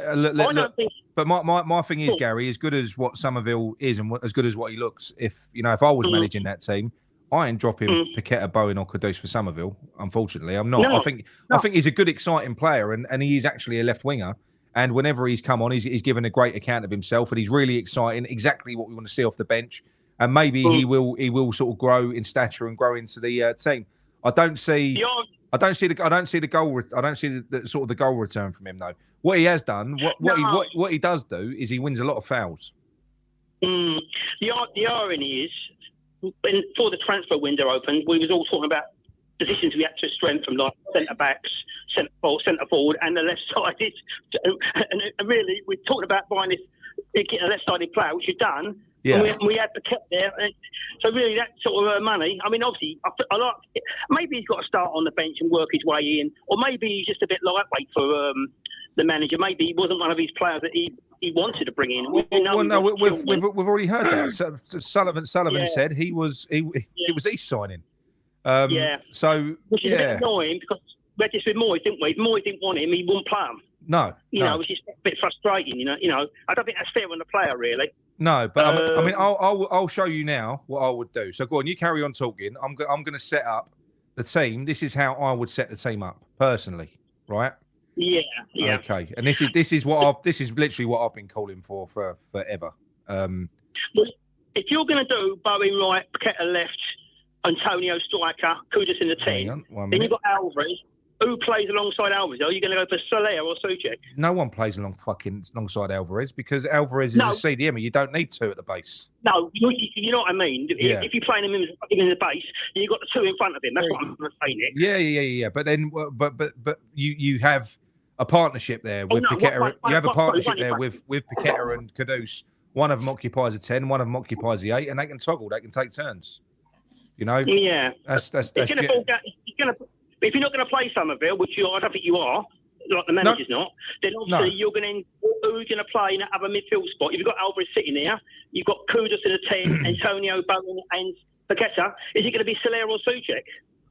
But my thing is, Gary, as good as what Summerville is, and as good as what he looks, if I was managing that team, I ain't dropping Paqueta, Bowen, or Kudus for Summerville. Unfortunately, I'm not. I think he's a good, exciting player, and he is actually a left winger. And whenever he's come on, he's given a great account of himself, and he's really exciting. Exactly what we want to see off the bench, and maybe he will sort of grow in stature and grow into the team. I don't see the goal. I don't see the sort of the goal return from him though. What he has done, what he does do is he wins a lot of fouls. The irony is, before the transfer window opened, we was all talking about positions we had to strengthen, like centre backs, centre forward, and the left sided. And really, we're talking about buying this, getting a left sided player, which you've done. Yeah. And we had Paqueta there. So really, that sort of money. I mean, obviously, I like. Maybe he's got to start on the bench and work his way in, or maybe he's just a bit lightweight for the manager. Maybe he wasn't one of these players that he wanted to bring in. We've already heard that. So Sullivan said he was East signing. So which is a bit annoying because we had this with Moyes, didn't we? If Moyes didn't want him, he wouldn't play him. No, you know, which is a bit frustrating. You know, I don't think that's fair on the player, really. No, but I mean, I'll show you now what I would do. So go on, you carry on talking. I'm going to set up the team. This is how I would set the team up personally, right? Yeah. Okay, and this is literally what I've been calling for forever. Well, if you're going to do Bowen right, Paqueta left, Antonio striker, Kudus in the team, then you've got Alvarez. Who plays alongside Alvarez? Are you going to go for Soler or Souček? No one plays alongside Alvarez because Alvarez is a CDM. You don't need two at the base. No, you know what I mean. If you're playing him in the base, you've got the two in front of him. That's what I'm saying. Yeah. But then, but you have a partnership there with Paqueta. You have a partnership there with Paqueta and Kudus. One of them occupies a 10, one of them occupies the 8, and they can toggle. They can take turns. You know. Yeah. That's if you're not going to play Summerville, which I don't think you are, like the manager's not, then obviously you're going to. Who are you going to play in that other midfield spot? If you've got Alvarez sitting there, you've got Kudus in the 10, Antonio, Bowen, and Paqueta. Is it going to be Soler or Souček?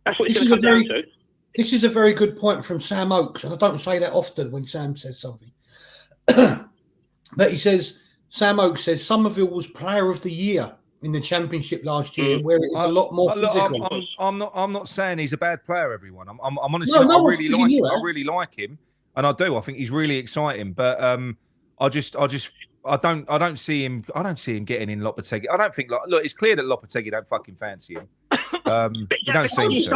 That's what it's going to come down to. This is a very good point from Sam Oakes, and I don't say that often when Sam says something. But he says, Sam Oakes says Summerville was Player of the Year in the Championship last year, where it's a lot more physical. I'm not saying he's a bad player, everyone. I'm honestly, I really like him, and I do. I think he's really exciting, but I don't see him getting in Lopetegui. I don't think look, it's clear that Lopetegui don't fucking fancy him. You don't seem to.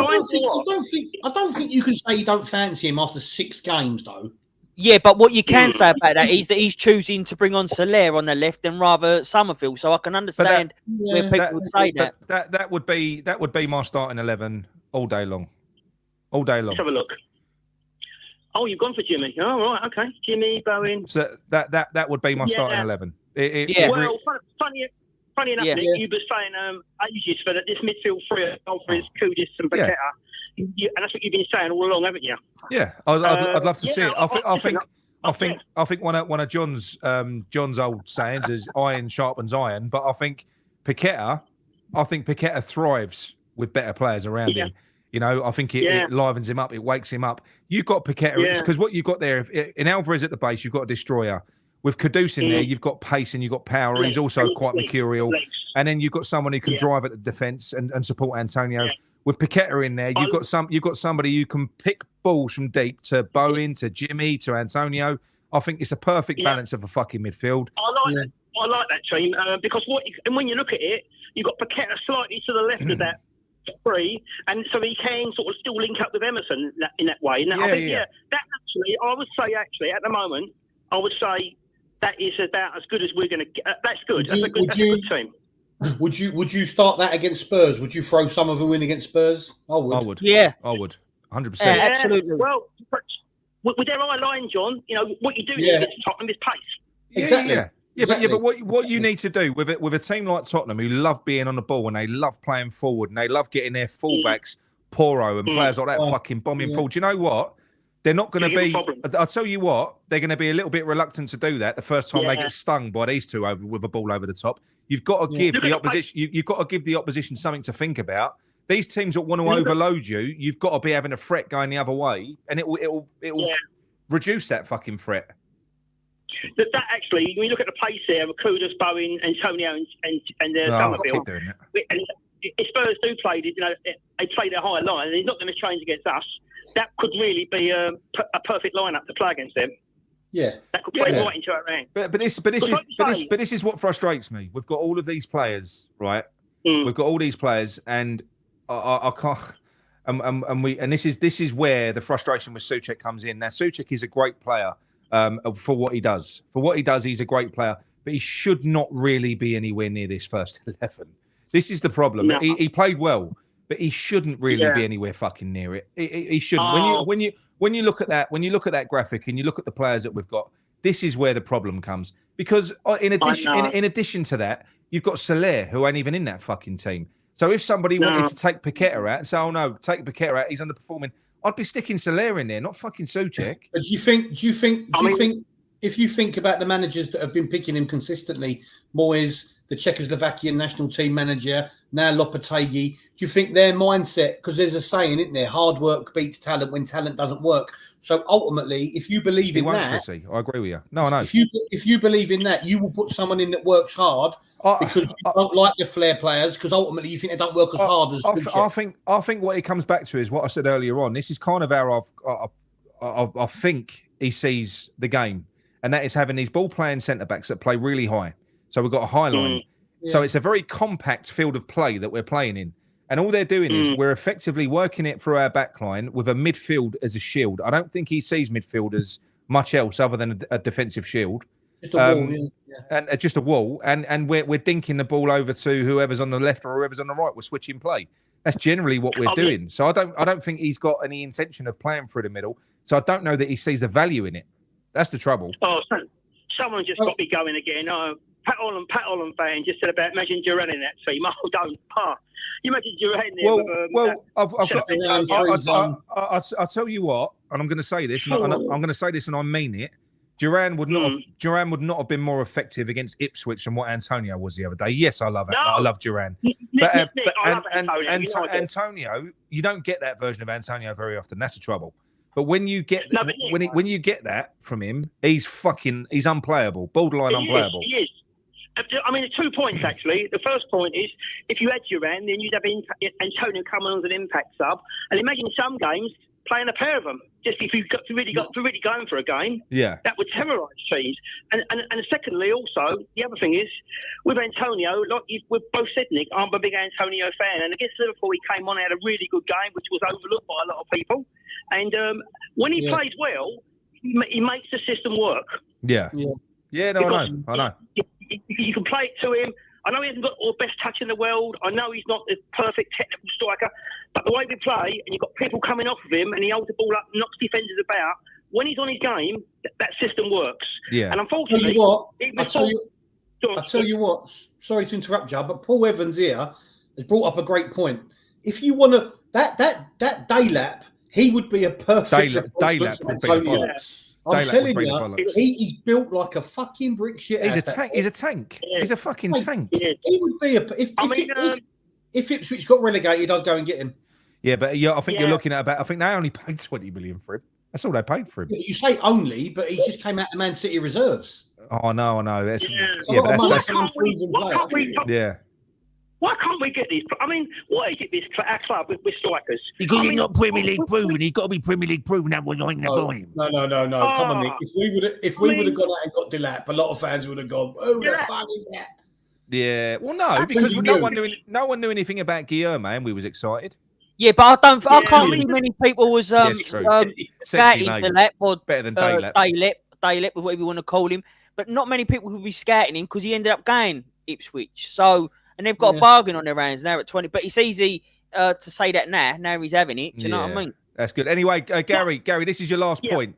I don't think you can say you don't fancy him after 6 games, though. Yeah, but what you can say about that is that he's choosing to bring on Soler on the left and rather Summerville. So I can understand where people would say that. That would be my starting 11 all day long. All day long. Let's have a look. Oh, you've gone for Jimmy. Oh, right, okay. Jimmy, Bowen. So that would be my starting 11. Well, funny enough, Nick, you were saying ages for this midfield three, Alvarez, Kudus, and Paqueta. And that's what you've been saying all along, haven't you? Yeah, I'd love to see it. I think one of John's old sayings is iron sharpens iron, but I think Paqueta thrives with better players around him. You know, I think it livens him up, it wakes him up. You've got Paqueta because what you've got there in Alvarez at the base, you've got a destroyer. With Kudus in there, you've got pace and you've got power. He's also quite mercurial, and then you've got someone who can drive at the defence and support Antonio. With Paqueta in there, you've got somebody who can pick balls from deep to Bowen, to Jimmy, to Antonio. I think it's a perfect balance of a fucking midfield. I like that team because when you look at it, you've got Paqueta slightly to the left of that three, and so he can sort of still link up with Emerson in that way. And I think that actually, I would say at the moment, I would say that is about as good as we're going to get. That's good. That's a good team. Would you start that against Spurs? Would you throw some of them in against Spurs? I would. Yeah, I would. 100%. Absolutely. Well, with their eye line, John, you know what you do against Tottenham is pace. Exactly. But what you need to do with a team like Tottenham who love being on the ball and they love playing forward and they love getting their fullbacks, Poro and players like that fucking bombing forward. Do you know what? They're not going to be. I'll tell you what. They're going to be a little bit reluctant to do that the first time they get stung by these two with a ball over the top. You've got to give the opposition. You've got to give the opposition something to think about. These teams that want to overload you, you've got to be having a threat going the other way, and it will reduce that fucking threat. That actually, when you look at the pace there with Kudus, Bowen, Antonio, and Summerville, and if Spurs do play, they play their higher line, and he's not going to change against us. That could really be a perfect lineup to play against them. Yeah, that could play right into our rank. But this is what frustrates me. We've got all of these players, right? We've got all these players, and I can't. And this is where the frustration with Souček comes in. Now, Souček is a great player for what he does. For what he does, he's a great player, but he should not really be anywhere near this first 11. This is the problem. No. He played well. but he shouldn't really be anywhere fucking near it. He shouldn't. Oh. When you look at that graphic and you look at the players that we've got, this is where the problem comes. Because in addition to that, you've got Soler, who ain't even in that fucking team. So if somebody wanted to take Paqueta out and say, "Oh no, take Paqueta out, he's underperforming," I'd be sticking Soler in there, not fucking Souček. But do you think if you think about the managers that have been picking him consistently, Moyes, the Czechoslovakian national team manager, now Lopetegui, do you think their mindset, because there's a saying, isn't there, hard work beats talent when talent doesn't work. So ultimately, if you believe in that, I agree with you. No, I know. If you believe in that, you will put someone in that works hard because you don't like the flair players, because ultimately you think they don't work as hard as I think what it comes back to is what I said earlier on. This is kind of how I think he sees the game. And that is having these ball-playing centre-backs that play really high. So we've got a high line. So it's a very compact field of play that we're playing in. And all they're doing is we're effectively working it through our back line with a midfield as a shield. I don't think he sees midfield as much else other than a defensive shield. Just a wall, And just a wall. And we're dinking the ball over to whoever's on the left or whoever's on the right. We're switching play. That's generally what we're doing. So I don't think he's got any intention of playing through the middle. So I don't know that he sees the value in it. That's the trouble. Oh, someone just got me going again. Pat Holland fan just said about imagine Duran in that team. Oh, don't. You imagine Duran there. I'll tell you what, and I'm going to say this, and I'm going to say this, and I mean it. Duran would not have been more effective against Ipswich than what Antonio was the other day. Yes, I love it. I love Duran. But Antonio, you don't get that version of Antonio very often. That's the trouble. But when you get when you get that from him, he's unplayable, borderline unplayable. He is. I mean, 2 points actually. The first point is if you had Duran, then you'd have Antonio come on as an impact sub, and imagine some games playing a pair of them. Just if you've got really going for a game, that would terrorise teams. And secondly, also the other thing is with Antonio, like we've both said, Nick, I'm a big Antonio fan, and against Liverpool he came on and had a really good game, which was overlooked by a lot of people. And when he plays well, he makes the system work. I know. You can play it to him. I know he hasn't got the best touch in the world. I know he's not the perfect technical striker. But the way we play, and you've got people coming off of him, and he holds the ball up, knocks defenders about, when he's on his game, that system works. Yeah. And unfortunately... I'll tell you what. Sorry to interrupt you, but Paul Evans here has brought up a great point. If you want to... That Daylap, he would be a perfect replacement for Antonio. I'm telling you, he's built like a fucking brick shit. He's a tank. He's a tank. He's a fucking tank. He would be if Ipswich got relegated, I'd go and get him. Yeah, but I think you're looking at about. I think they only paid 20 million for him. That's all they paid for him. Yeah, you say only, but he just came out of Man City reserves. Oh, no, I know. That's, Why can't we get these? I mean, why is it this our club with strikers? Because he's not Premier League proven. He's got to be Premier League proven. That was not going to buy him. No. Come on, Nick. If we would have gone out and got Delap, a lot of fans would have gone, "Oh, the fuck is that?" Yeah. Well, no, because no one knew anything about Guillermo, and we was excited. Yeah, but I can't see many people was scouting Delap or better than Daylap. Daylap, whatever you want to call him. But not many people would be scouting him because he ended up going Ipswich. So. And they've got a bargain on their hands now at 20. But it's easy to say that now. Now he's having it. Do you know what I mean? That's good. Anyway, Gary, this is your last point.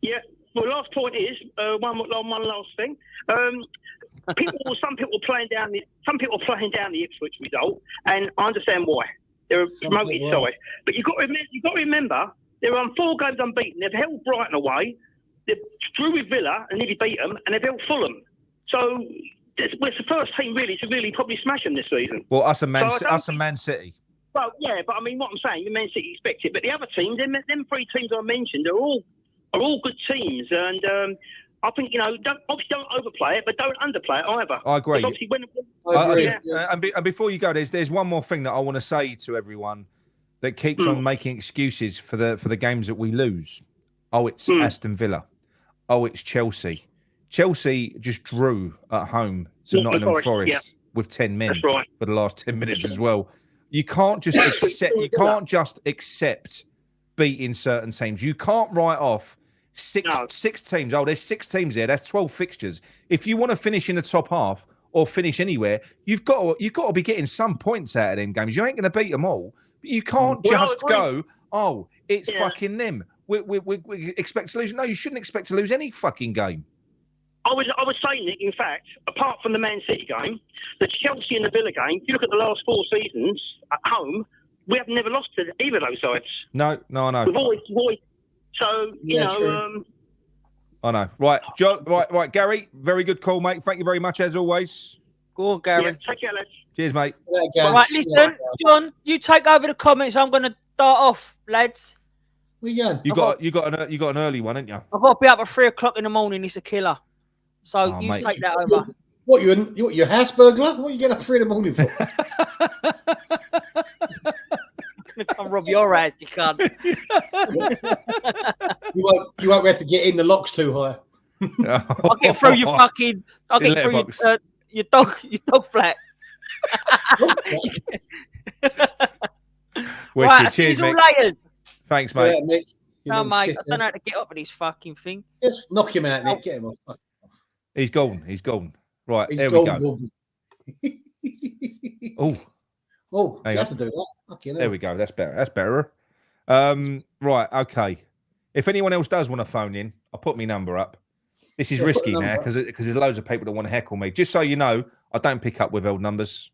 Yeah. Well, last point is one last thing. Some people playing down the Ipswich result, and I understand why. They're a promoted side. But you've got to remember they're on 4 games unbeaten. They've held Brighton away. They've drew with Villa and nearly beat them, and they've held Fulham. So. It's the first team really to probably smash them this season. Well, us and Man City. Well, yeah, but I mean, what I'm saying, the Man City expect it, but the other teams, them 3 teams I mentioned, are all good teams, and I think don't overplay it, but don't underplay it either. I agree. Obviously, and before you go, there's one more thing that I want to say to everyone that keeps on making excuses for the games that we lose. Oh, it's Aston Villa. Oh, it's Chelsea. Chelsea just drew at home to Nottingham Forest with 10 men for the last 10 minutes as well. You can't just accept beating certain teams. You can't write off six teams. Oh, there's 6 teams there. That's 12 fixtures. If you want to finish in the top half, or finish anywhere, you've got to be getting some points out of them games. You ain't going to beat them all, but you can't just go, oh, it's fucking them. We expect to lose. No, you shouldn't expect to lose any fucking game. I was saying it, in fact, apart from the Man City game, the Chelsea and the Villa game, if you look at the last 4 seasons at home, we have never lost to either of those sides. No, I know. We've always so, you know... I know. Right, John, right, Gary, very good call, mate. Thank you very much, as always. Go on, Gary. Yeah, take care, lads. Cheers, mate. All right, listen, John, you take over the comments. I'm going to start off, lads. You got an early one, haven't you? I've got to be up at 3 o'clock in the morning. It's a killer. So you take that over. What, you house burglar? What you get up 3 in the morning for? Come rob your ass, you can't. You won't be able to get in. The lock's too high. I'll get through your fucking. I'll get through your dog flat. Right, see you all later. Thanks, mate. Yeah, mate. No, mate, I don't know how to get up with this fucking thing. Just knock him out, Nick. Get him off. He's gone. Right, He's there gone. we go. Oh, you have to do that. There we go. That's better. Right, okay. If anyone else does want to phone in, I'll put my number up. This is risky now because there's loads of people that want to heckle me. Just so you know, I don't pick up withheld numbers.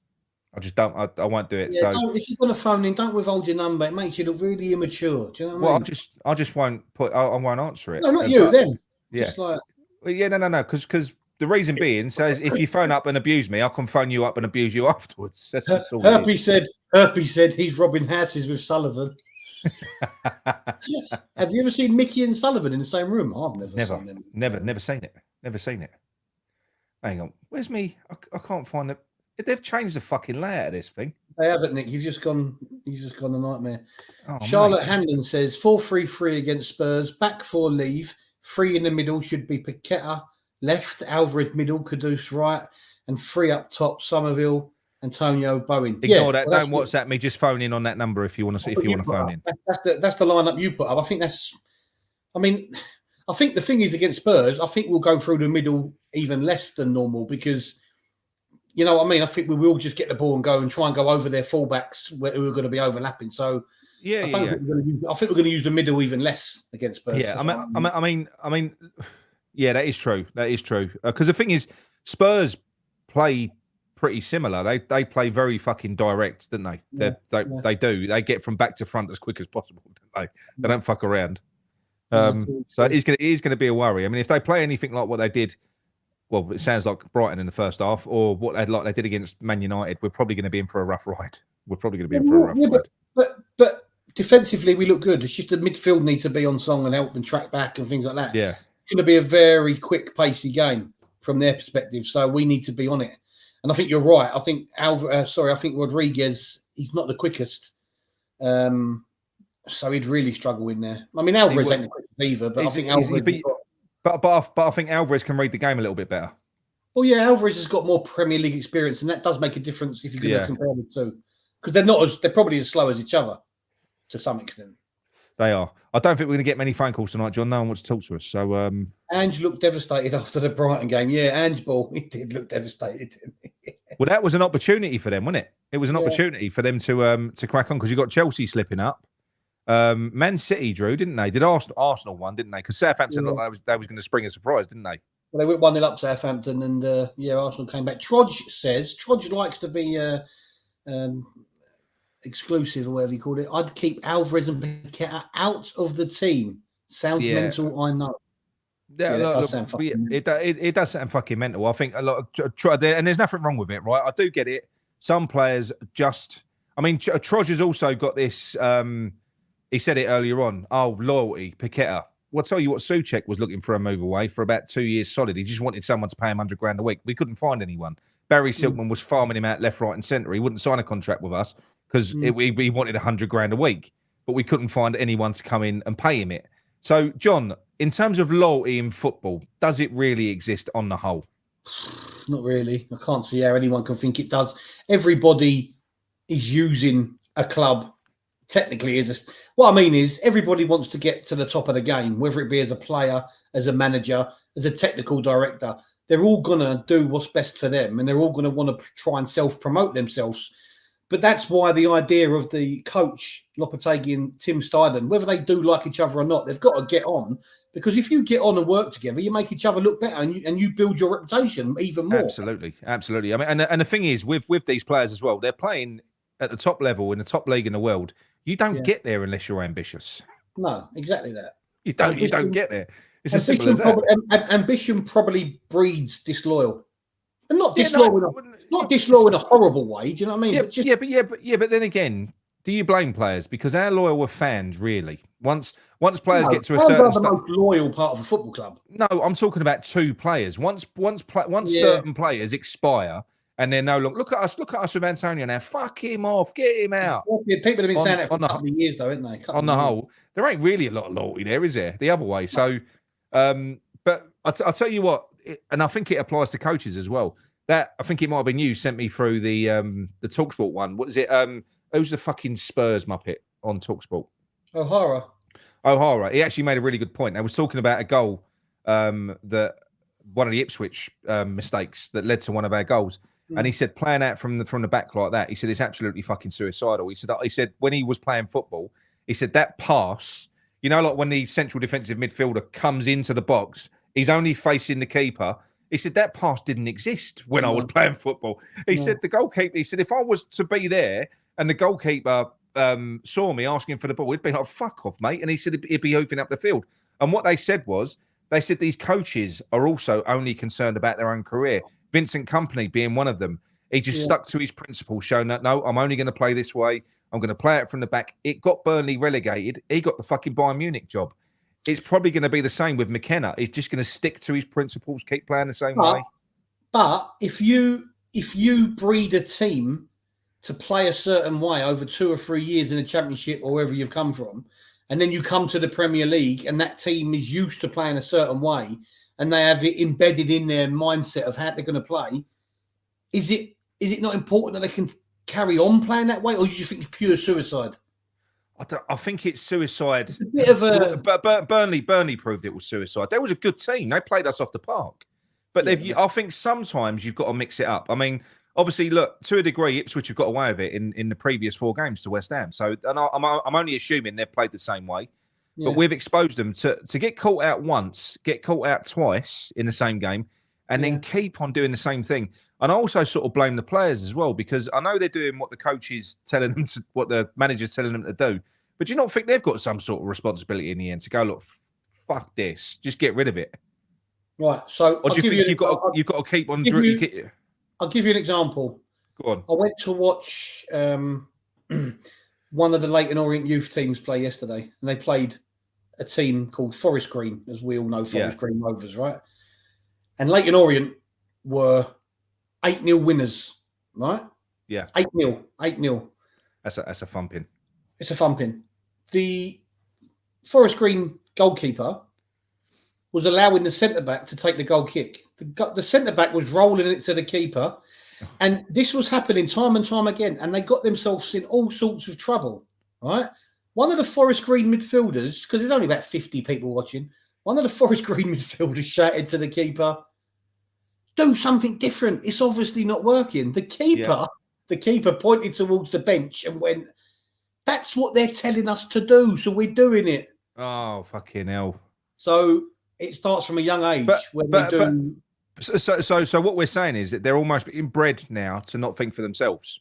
I just don't. I won't do it. Yeah, if you're going to phone in, don't withhold your number. It makes you look really immature. Do you know what I mean? I just won't put. I won't answer it. No, not you. Then. Yeah. Just like... Yeah. No. Because the reason being, says if you phone up and abuse me, I can phone you up and abuse you afterwards. That's just all Herpy said he's robbing houses with Sullivan. Have you ever seen Micky and Sullivan in the same room? I've never seen them. Never seen it. Hang on. Where's me? I can't find it. They've changed the fucking layout of this thing. They haven't, Nick. You've just gone a nightmare. Charlotte Handon says 4-3-3 against Spurs. Back 4 leave. 3 in the middle should be Paqueta. Left, Alvarez middle, Kudus right. And 3 up top, Summerville, Antonio, Bowen. Ignore that. Don't WhatsApp me. Just phone in on that number if you want to see. If you want to phone in. That's the lineup you put up. I think that's. I mean, I think the thing is against Spurs. I think we'll go through the middle even less than normal because, you know what I mean. I think we will just get the ball and go and try and go over their fullbacks who are going to be overlapping. So I think we're going to use the middle even less against Spurs. Yeah, I mean, yeah, that is true. Because the thing is, Spurs play pretty similar. They play very fucking direct, don't they? They do. They get from back to front as quick as possible, don't they? They don't fuck around. So it is going to be a worry. I mean, if they play anything like what they did, well, it sounds like Brighton in the first half, or what they did against Man United, we're probably going to be in for a rough ride. But defensively, we look good. It's just the midfield needs to be on song and help and track back and things like that. Yeah, it's going to be a very quick, pacey game from their perspective. So we need to be on it. And I think you're right. I think I think Rodriguez, he's not the quickest. So he'd really struggle in there. I mean, Alvarez ain't the quickest either, but I think Alvarez. But I think Alvarez can read the game a little bit better. Well, yeah, Alvarez has got more Premier League experience, and that does make a difference if you're going to compare the two, because they're probably as slow as each other to some extent. They are. I don't think we're going to get many phone calls tonight, John. No one wants to talk to us. So, Ange looked devastated after the Brighton game. Yeah, Ange ball, he did look devastated. Well, that was an opportunity for them, wasn't it? It was an opportunity for them to crack on because you got Chelsea slipping up. Man City drew, didn't they? Did Arsenal won, didn't they? Because Southampton looked like they was going to spring a surprise, didn't they? Well, they went 1-0 up Southampton, and Arsenal came back. Trudge likes to be exclusive or whatever you called it. I'd keep Alvarez and Paqueta out of the team. Sounds mental, I know. Yeah, it does sound fucking mental. I think a lot of, and there's nothing wrong with it, right? I do get it. Some players just, I mean, Trudge has also got this. He said it earlier on. Oh, loyalty, Paqueta. I'll tell you what, Souček was looking for a move away for about 2 years solid. He just wanted someone to pay him $100,000 a week. We couldn't find anyone. Barry Silkman was farming him out left, right, and centre. He wouldn't sign a contract with us because we wanted $100,000 a week, but we couldn't find anyone to come in and pay him it. So, John, in terms of loyalty in football, does it really exist on the whole? Not really. I can't see how anyone can think it does. Everybody is using a club. Technically, what I mean is everybody wants to get to the top of the game, whether it be as a player, as a manager, as a technical director. they're all going to do what's best for them, and they're all going to want to try and self-promote themselves. But that's why the idea of the coach, Lopetegui and Tim Steidten, whether they do like each other or not, they've got to get on. Because if you get on and work together, you make each other look better, and you build your reputation even more. Absolutely. I mean, and the thing is, with these players as well, they're playing at the top level in the top league in the world. You don't get there unless you're ambitious. No, exactly that. You don't get there. It's as simple as that. Ambition probably breeds disloyal. And not disloyal, not disloyal in a horrible way. Do you know what I mean? Yeah, but then again, do you blame players? Because how loyal were fans really? Once players get to a certain the most loyal part of a football club. No, I'm talking about two players. Once certain players expire and they're no longer. Look at us with Antonio now. Fuck him off, get him out. Yeah, people have been saying that for a couple of years, though, haven't they? On the whole, there ain't really a lot of loyalty there, is there? The other way. So, but I'll tell you what, and I think it applies to coaches as well. That I think it might have been you sent me through the TalkSport one. What is it? Who's the fucking Spurs muppet on TalkSport? O'Hara. He actually made a really good point. I was talking about a goal that one of the Ipswich mistakes that led to one of our goals. And he said, playing out from the back like that, he said, it's absolutely fucking suicidal. He said when he was playing football, he said that pass, you know, like when the central defensive midfielder comes into the box, he's only facing the keeper. He said that pass didn't exist when I was playing football. He said the goalkeeper, he said, if I was to be there and the goalkeeper saw me asking for the ball, he'd be like, fuck off, mate. And he said he'd be hoofing up the field. And what they said was, they said these coaches are also only concerned about their own career. Vincent Kompany being one of them. He just stuck to his principles, showing that, no, I'm only going to play this way. I'm going to play it from the back. It got Burnley relegated. He got the fucking Bayern Munich job. It's probably going to be the same with McKenna. He's just going to stick to his principles, keep playing the same way. But if you breed a team to play a certain way over 2 or 3 years in the Championship or wherever you've come from, and then you come to the Premier League and that team is used to playing a certain way and they have it embedded in their mindset of how they're going to play, is it not important that they can carry on playing that way, or do you think it's pure suicide? I think it's suicide. It's a bit of a... But Burnley proved it was suicide. They was a good team. They played us off the park. But I think sometimes you've got to mix it up. I mean, obviously, look, to a degree, Ipswich have got away with it in the previous 4 games to West Ham. So and I'm only assuming they've played the same way. Yeah. But we've exposed them to get caught out once, get caught out twice in the same game, and then keep on doing the same thing. And I also sort of blame the players as well, because I know they're doing what the coach is telling them to, what the manager's telling them to do. But do you not think they've got some sort of responsibility in the end to go, look, fuck this, just get rid of it? Right. So, or do you think you've got to keep on? I'll give you an example. Go on. I went to watch one of the Leyton Orient youth teams play yesterday, and they played a team called Forest Green, as we all know, Forest Green Rovers, right? And Leyton Orient were 8-0 winners, right? Yeah. 8-0. That's a thumping. It's a thumping. The Forest Green goalkeeper was allowing the centre-back to take the goal kick. The centre-back was rolling it to the keeper. And this was happening time and time again. And they got themselves in all sorts of trouble, right? One of the Forest Green midfielders, because there's only about 50 people watching, one of the Forest Green midfielders shouted to the keeper, do something different. It's obviously not working. The keeper pointed towards the bench and went, that's what they're telling us to do, so we're doing it. Oh, fucking hell. So it starts from a young age. So what we're saying is that they're almost being bred now to not think for themselves.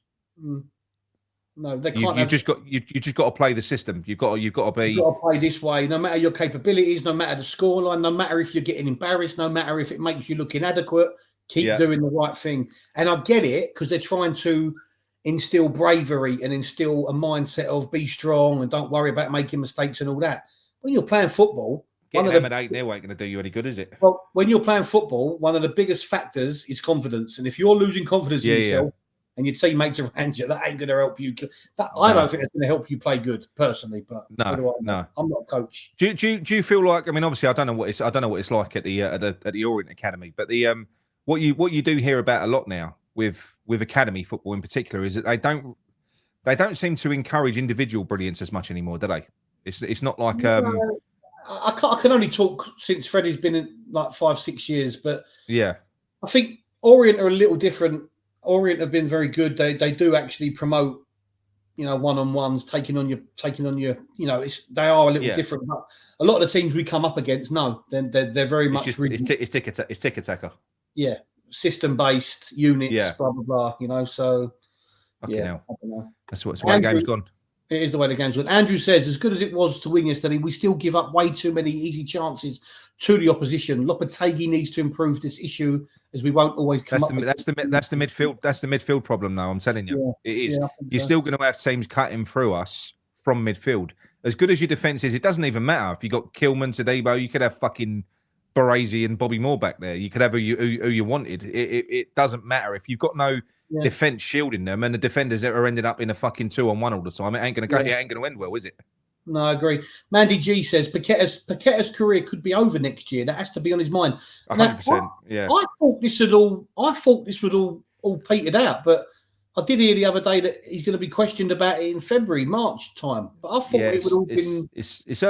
No, they can't. You just got to play the system. You've got to play this way, no matter your capabilities, no matter the scoreline, no matter if you're getting embarrassed, no matter if it makes you look inadequate. Keep doing the right thing. And I get it, because they're trying to instill bravery and instill a mindset of be strong and don't worry about making mistakes and all that. When you're playing football, getting them at 8-0 ain't going to do you any good, is it? Well, when you're playing football, one of the biggest factors is confidence. And if you're losing confidence in yourself and your teammates around you, that ain't going to help you. I don't think it's going to help you play good, personally. But no, I'm not a coach. Do you feel like? I mean, obviously, I don't know what it's like at the Orient Academy, but what you do hear about a lot now with academy football in particular is that they don't seem to encourage individual brilliance as much anymore, do they? It's not like I can only talk since Freddie's been in like 5-6 years, but I think Orient are a little different. Orient have been very good. They do actually promote, one-on-ones, taking on your, they are a little different. But a lot of the teams we come up against, no, they're very much. It's ticker tacker. Yeah, system-based units, blah blah blah. So fucking hell. I don't know. That's the way the game's gone. It is the way the game's gone. Andrew says, as good as it was to win yesterday, we still give up way too many easy chances to the opposition. Lopetegui needs to improve this issue, as we won't always come up. That's the midfield. That's the midfield problem now. I'm telling you, it is. You're still going to have teams cutting through us from midfield. As good as your defense is, it doesn't even matter if you got Kilman, Todibo. You could have fucking Baresi and Bobby Moore back there. You could have who you wanted. It doesn't matter if you've got no defense shielding them, and the defenders that are ended up in a fucking 2-on-1 all the time. It ain't gonna go. It ain't gonna end well, is it? No, I agree. Mandy G says Paqueta's career could be over next year. That has to be on his mind. 100%. Yeah. I thought this would all petered out, but I did hear the other day that he's going to be questioned about it in February, March time. But I thought it would all been. It's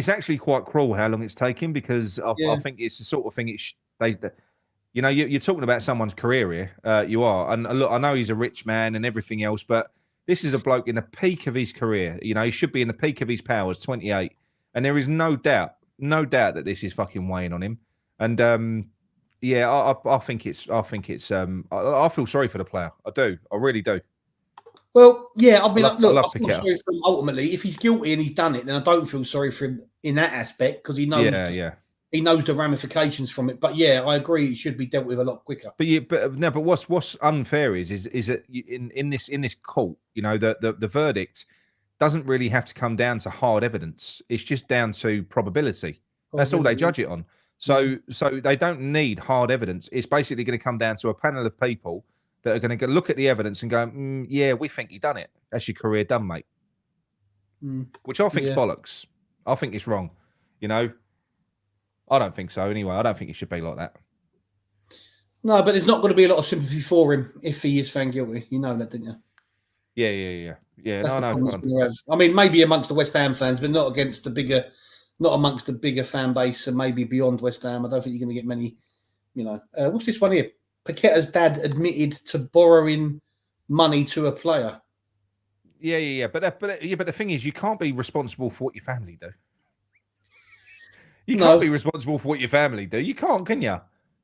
actually quite cruel how long it's taken, because I think it's the sort of thing you're talking about someone's career here. You are, and look, I know he's a rich man and everything else, but this is a bloke in the peak of his career. He should be in the peak of his powers, 28, and there is no doubt that this is fucking weighing on him. And I think it's. I feel sorry for the player. I do. I really do. Well, yeah. I mean, I feel sorry for him ultimately. If he's guilty and he's done it, then I don't feel sorry for him in that aspect, because he knows. He knows the ramifications from it. But yeah, I agree. It should be dealt with a lot quicker. But what's unfair is that in this court, the verdict doesn't really have to come down to hard evidence. It's just down to probability. That's all they judge it on. So they don't need hard evidence. It's basically going to come down to a panel of people that are going to look at the evidence and go, yeah, we think he done it. That's your career done, mate. Which I think is bollocks. I think it's wrong. I don't think so. Anyway, I don't think it should be like that. No, but there's not going to be a lot of sympathy for him if he is found guilty. You know that, didn't you? Yeah. I mean, maybe amongst the West Ham fans, but not amongst the bigger fan base, and maybe beyond West Ham. I don't think you're going to get many. What's this one here? Paqueta's dad admitted to borrowing money to a player. Yeah. But the thing is, you can't be responsible for what your family do. You can't be responsible for what your family do. You can't, can you?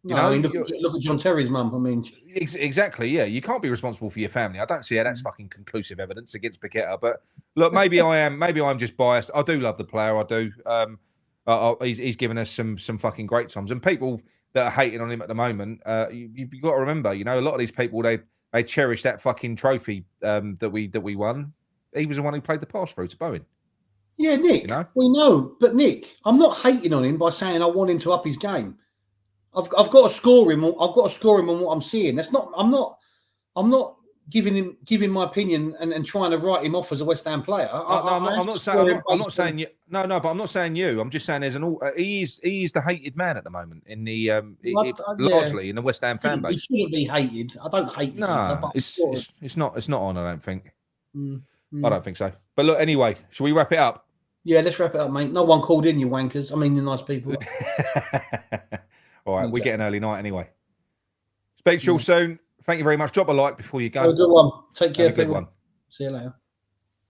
Look at John Terry's mum. I mean, exactly. Yeah, you can't be responsible for your family. I don't see how that's fucking conclusive evidence against Paqueta. But look, maybe I am. Maybe I'm just biased. I do love the player. I do. He's given us some fucking great times. And people that are hating on him at the moment, you've got to remember, a lot of these people they cherish that fucking trophy that we won. He was the one who played the pass through to Bowen. Yeah, Nick. We know, but Nick, I'm not hating on him by saying I want him to up his game. I've got to score him. I've got to score him on what I'm seeing. That's not. I'm not giving my opinion and trying to write him off as a West Ham player. I'm not saying you. No, but I'm not saying you. I'm just saying there's he is the hated man at the moment in the largely in the West Ham fan base. He shouldn't be hated. I don't hate. No, it's not on. I don't think. I don't think so. But look, anyway, shall we wrap it up? Yeah, let's wrap it up, mate. No one called in, you wankers. I mean, the nice people. All right, we get an early night anyway. Speak to you all soon. Thank you very much. Drop a like before you go. Have a good one. Take care, people. Good one. See you later.